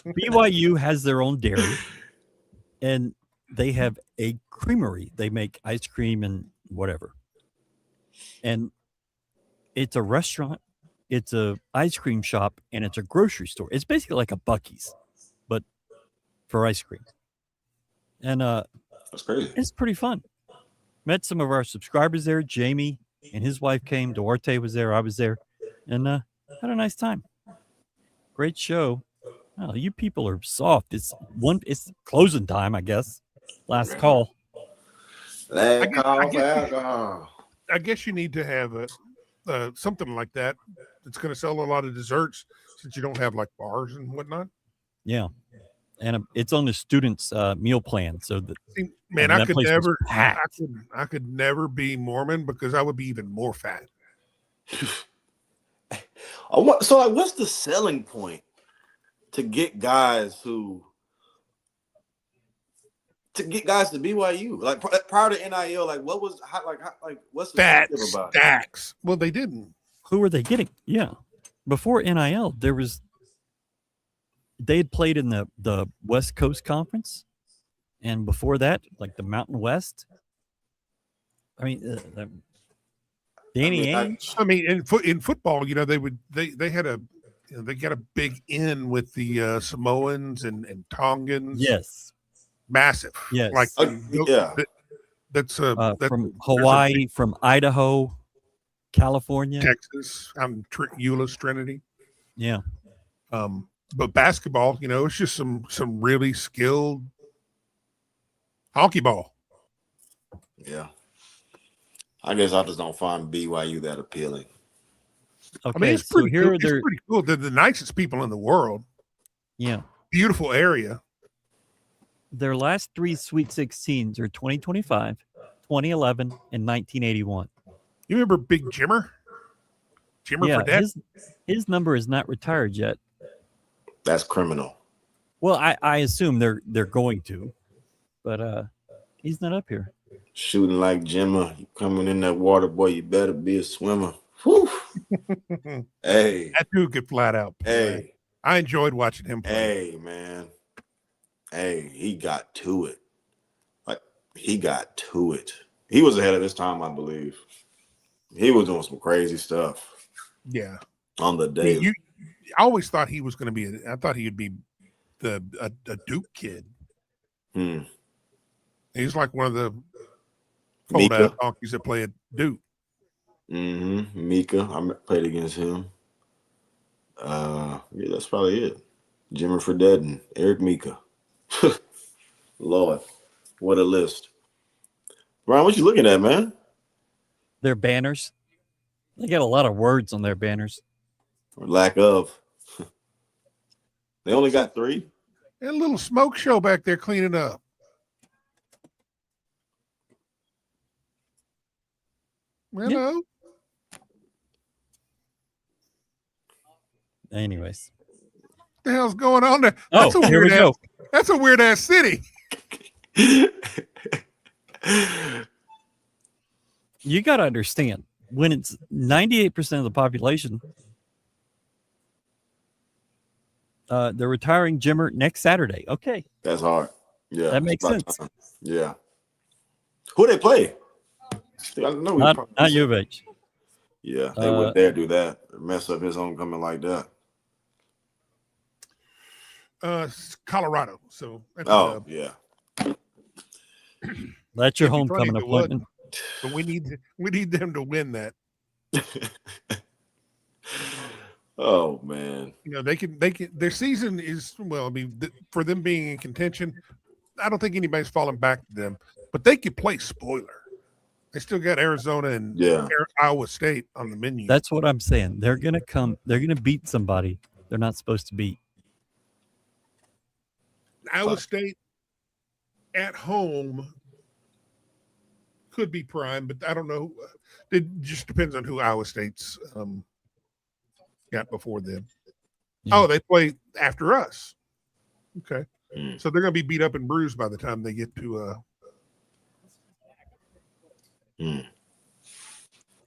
BYU has their own dairy, and they have a creamery. They make ice cream and whatever. And it's a restaurant, it's a ice cream shop, and it's a grocery store. It's basically like a Buc-ee's, but for ice cream. And that's crazy. It's pretty fun. Met some of our subscribers there. Jamie and his wife came. Duarte was there. I was there. And had a nice time. Great show. Oh, you people are soft. It's closing time, I guess. Last call. Last call for alcohol. I guess you need to have something like that. It's going to sell a lot of desserts since you don't have like bars and whatnot. Yeah, and it's on the students' meal plan. So man, I could never be Mormon because I would be even more fat. So, like, what's the selling point to get guys to BYU? Like prior to NIL, like what was what's the fat about stacks? Well, they didn't. Who were they getting? Yeah, before NIL, they had played in the West Coast Conference, and before that, like the Mountain West. I mean, Danny Ainge. I mean, in football, they got a big in with the Samoans and Tongans. Yes, massive. Yes, like that's from Hawaii, from Idaho, California, Texas. I'm Euless Trinity. Yeah. But basketball, it's just some really skilled honky ball. Yeah. I guess I just don't find BYU that appealing. Okay, I mean, it's pretty cool. It's pretty cool. They're the nicest people in the world. Yeah. Beautiful area. Their last 3 Sweet 16s are 2025, 2011, and 1981. You remember Big Jimmer? Fredette? His number is not retired yet. That's criminal. Well, I assume they're going to, but he's not up here. Shooting like Jimmer, you coming in that water, boy, you better be a swimmer. Whew. Hey. That dude could flat out play. Hey. I enjoyed watching him play. Hey, man. Hey, he got to it. He got to it. He was ahead of his time, I believe. He was doing some crazy stuff. Yeah. On the day. I always thought he was going to be I thought he would be a Duke kid. He's like one of the old donkeys that play at Duke. Mika. I played against him. Yeah, that's probably it. Jimmer Fredette and Eric Mika. Lord, what a list. Brian, what you looking at, man? Their banners. They got a lot of words on their banners. Or lack of. They only got 3. And a little smoke show back there cleaning up. Hello. Anyways. What the hell's going on there? Here we go. That's a weird ass city. You got to understand, when it's 98% of the population, they're retiring Jimmer next Saturday. Okay. That's hard. Yeah. That makes sense. Time. Yeah. Who they play? I know not U of H. Yeah, they wouldn't dare do that. Mess up his homecoming like that. Colorado. So that's Oh, yeah. That's your It'd be funny homecoming if it wasn't. appointment. But we need them to win that. Oh, man. You know, they can their season is, well, I mean, for them being in contention, I don't think anybody's falling back to them, but they could play spoiler. They still got Arizona and Iowa State on the menu. That's what I'm saying. They're going to beat somebody they're not supposed to beat. Iowa State at home could be prime, but I don't know. It just depends on who Iowa State's got before them. Yeah. Oh, they play after us. Okay. So they're going to be beat up and bruised by the time they get to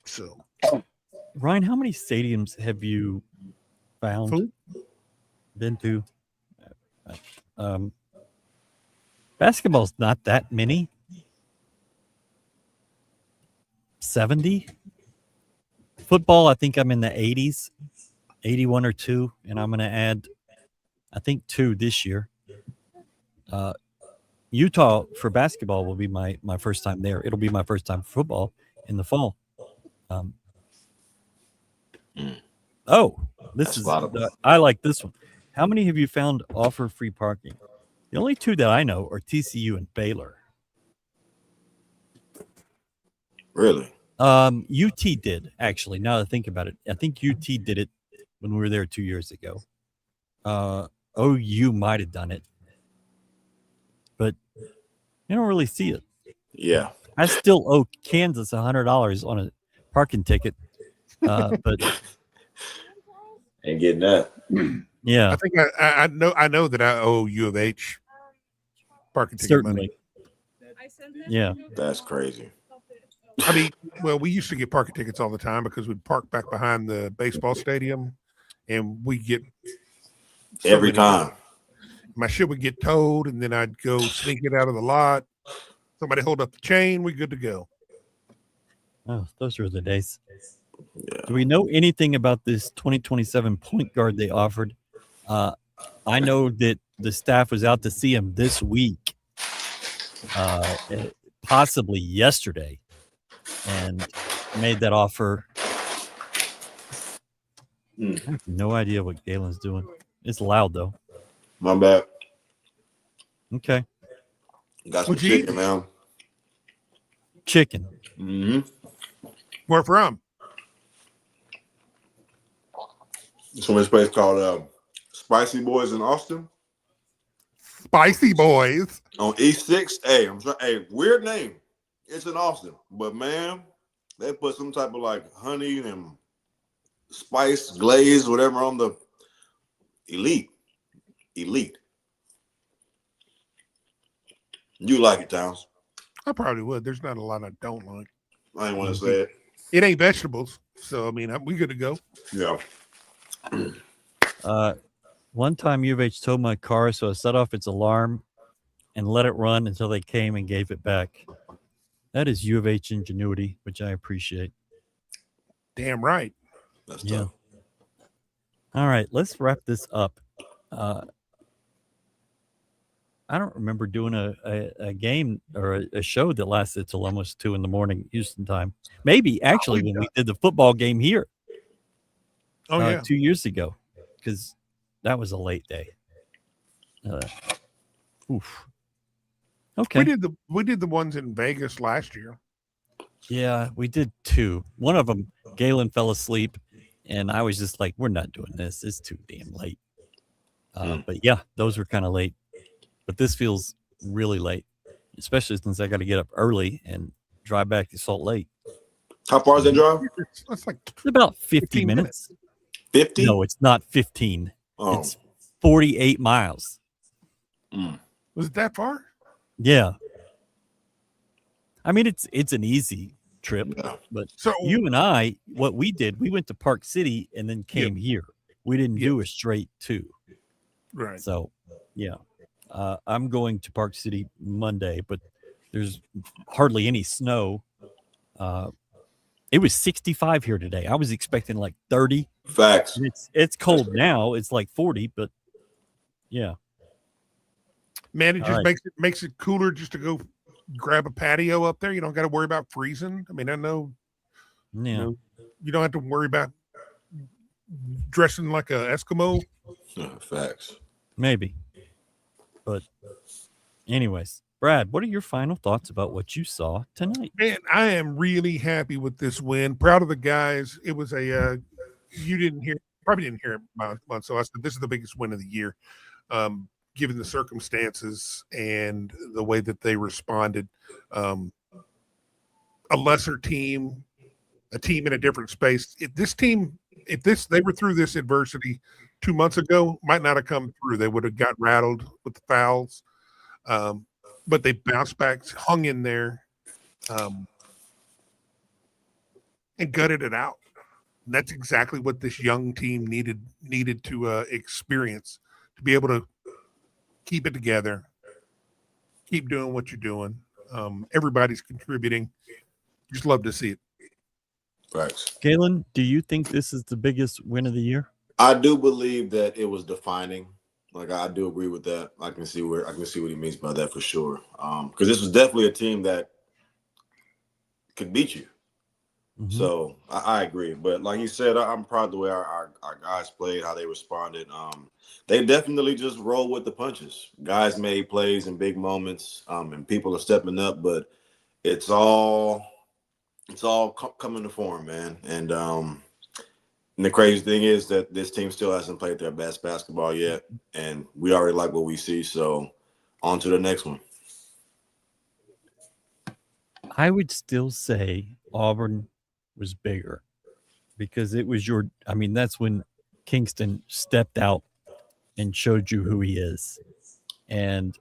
So, Ryan, how many stadiums have you found? Been to? Basketball's not that many. 70. Football, I think I'm in the 80s, 81 or 2, and I'm going to add, I think, 2 this year. Utah for basketball will be my first time there. It'll be my first time for football in the fall. This is I like this one. How many have you found offer free parking? The only 2 that I know are TCU and Baylor. Really? UT did, actually, now that I think about it. I think UT did it when we were there 2 years ago. OU might have done it, but you don't really see it. Yeah. I still owe Kansas $100 on a parking ticket, but ain't getting that. Yeah, I think I know that I owe U of H parking ticket money. Yeah, that's crazy. I mean, well, we used to get parking tickets all the time because we'd park back behind the baseball stadium, and we get every time. My shit would get towed, and then I'd go sneak it out of the lot. Somebody hold up the chain, we good to go. Oh, those were the days. Yeah. Do we know anything about this 2027 point guard they offered? I know that the staff was out to see him this week, possibly yesterday, and made that offer. I have no idea what Galen's doing. It's loud, though. My bad. Okay. Got some chicken now. Chicken. Mm-hmm. Where from? From this place called Spicy Boys in Austin. Spicy Boys on East 6. Hey, weird name. It's in Austin, but man, they put some type of like honey and spice, glaze, whatever on the elite. You like it, Towns? I probably would. There's not a lot I don't like. I ain't want to say it. It ain't vegetables, so I mean, we good to go. Yeah. One time U of H towed my car, so I set off its alarm and let it run until they came and gave it back. That is U of H ingenuity, which I appreciate. Damn right. That's tough. All right, let's wrap this up. I don't remember doing a game or a show that lasted till almost 2 a.m. Houston time. Maybe actually when we did the football game here 2 years ago, because that was a late day. Oof. Okay. We did the ones in Vegas last year. Yeah, we did 2. One of them, Galen fell asleep, and I was just like, we're not doing this. It's too damn late. But yeah, those were kind of late. But this feels really late, especially since I got to get up early and drive back to Salt Lake. How far is that drive? It's like about 50 minutes. 50? No, it's not 15. Oh. It's 48 miles. Was it that far? Yeah. I mean, it's an easy trip, but so you and I, what we did, we went to Park City and then came here. We didn't do a straight 2. Right. So, yeah. I'm going to Park City Monday, but there's hardly any snow. It was 65 here today. I was expecting like 30. Facts. It's cold now. It's like 40, but Yeah. Man, it All just right. makes it cooler just to go grab a patio up there. You don't got to worry about freezing. I mean, I know, Yeah. you don't have to worry about dressing like a Eskimo. Facts. Maybe. But anyways, Brad, what are your final thoughts about what you saw tonight? Man, I am really happy with this win. Proud of the guys. It was a you probably didn't hear it much. So I said this is the biggest win of the year, given the circumstances and the way that they responded. A lesser team, a team in a different space. If they were through this adversity 2 months ago, might not have come through. They would have got rattled with the fouls. But they bounced back, hung in there, and gutted it out. And that's exactly what this young team needed to experience, to be able to keep it together, keep doing what you're doing. Everybody's contributing. Just love to see it. Facts. Galen, do you think this is the biggest win of the year? I do believe that it was defining. Like, I do agree with that. I can see what he means by that for sure. Because this was definitely a team that could beat you. Mm-hmm. So I agree. But like you said, I'm proud of the way our guys played, how they responded. They definitely just roll with the punches. Guys made plays in big moments, and people are stepping up. But it's all coming to form, man. And the crazy thing is that this team still hasn't played their best basketball yet, and we already like what we see. So on to the next one. I would still say Auburn was bigger because it was that's when Kingston stepped out and showed you who he is. And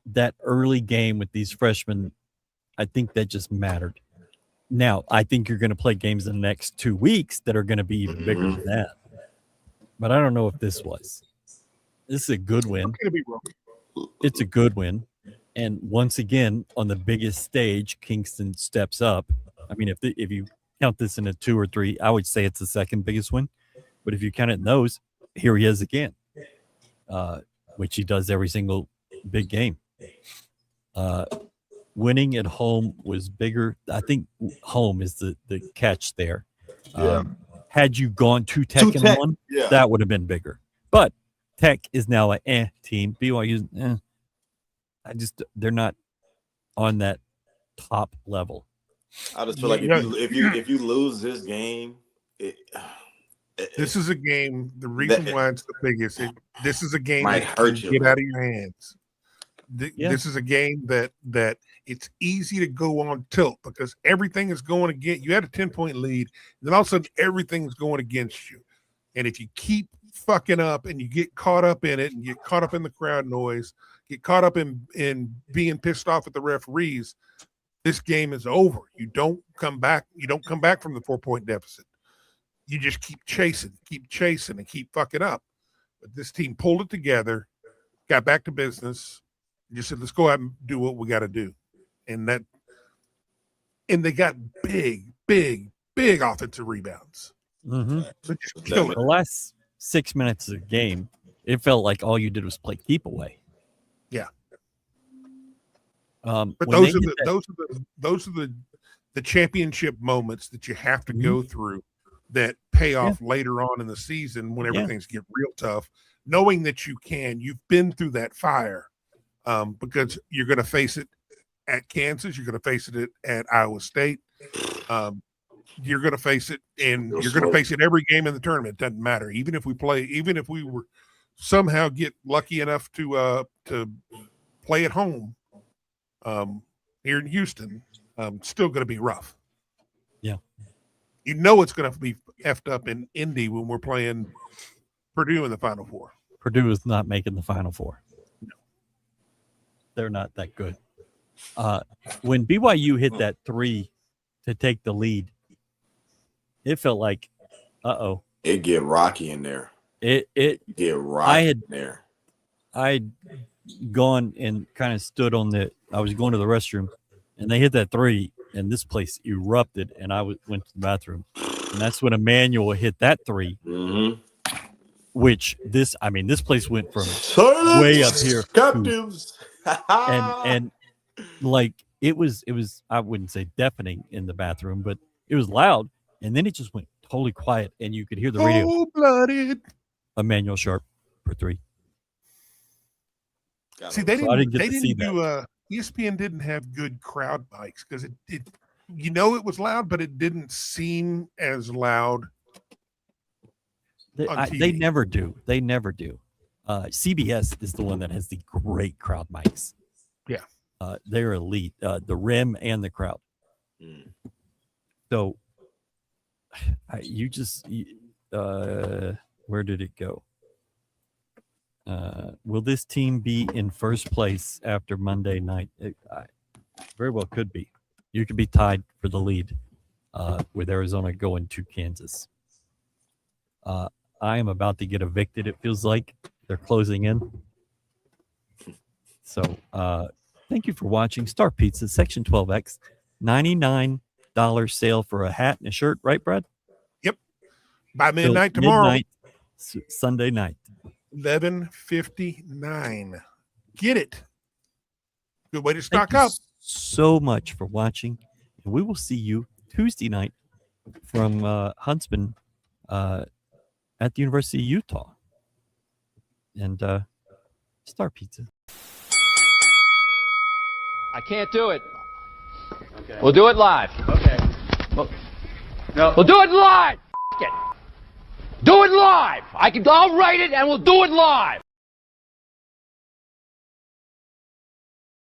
that early game with these freshmen, I think that just mattered. Now, I think you're going to play games in the next 2 weeks that are going to be even bigger than that. But I don't know if this was. This is a good win. It's a good win. And once again, on the biggest stage, Kingston steps up. I mean, if you count this in a 2 or 3, I would say it's the second biggest win. But if you count it in those, here he is again, which he does every single big game. Winning at home was bigger. I think home is the catch there. Yeah. Had you gone to Tech and won, that would have been bigger. But Tech is now an team. BYU, they're not on that top level. I just feel like if you lose this game, this is a game. The reason why it's the biggest, this is a game might that hurt can you get out of your hands. This is a game that it's easy to go on tilt because everything is going against you. Had a 10-point lead, and then all of a sudden everything's going against you. And if you keep fucking up and you get caught up in it and get caught up in the crowd noise, get caught up in being pissed off at the referees, this game is over. You don't come back. You don't come back from the 4-point deficit. You just keep chasing, and keep fucking up. But this team pulled it together, got back to business, and just said, let's go out and do what we got to do. And they got big offensive rebounds. Mm-hmm. So just kill it. The last 6 minutes of the game, it felt like all you did was play keep away. Yeah. But those are the championship moments that you have to go through that pay off later on in the season when everything's get real tough, knowing that you've been through that fire, because you're going to face it at Kansas, you're going to face it at Iowa State, you're going to face it, and you're going to face it every game in the tournament. It doesn't matter. Even if we were somehow get lucky enough to play at home here in Houston, still going to be rough. Yeah. You know it's going to be effed up in Indy when we're playing Purdue in the Final Four. Purdue is not making the Final Four. No. They're not that good. When BYU hit that 3 to take the lead, it felt like, it get rocky in there. It get rocky in there. I'd gone and kind of stood I was going to the restroom, and they hit that 3, and this place erupted, and I went to the bathroom. And that's when Emmanuel hit that 3. Mm-hmm. which this place went from Silence, way up here captives. and like it was I wouldn't say deafening in the bathroom, but it was loud, and then it just went totally quiet, and you could hear the radio. Cold-blooded. Emmanuel Sharp for 3. See, they So I didn't. didn't get They to see didn't do. ESPN didn't have good crowd mics because it. It was loud, but it didn't seem as loud. On They TV. never do. They never do. CBS is the one that has the great crowd mics. Yeah. They're elite. The rim and the crowd. So where did it go? Will this team be in first place after Monday night? Very well could be. You could be tied for the lead with Arizona going to Kansas. I am about to get evicted. It feels like they're closing in. So thank you for watching Star Pizza Section 12X. $99 sale for a hat and a shirt, right, Brad? Yep. By midnight tomorrow. Midnight, Sunday night. 11:59. Get it. Good way to Thank stock you up. so much for watching, and we will see you Tuesday night from Huntsman at the University of Utah. And Star Pizza. I can't do it. Okay. We'll do it live. Okay. We'll do it live. F*** it. Do it live. I'll write it and we'll do it live.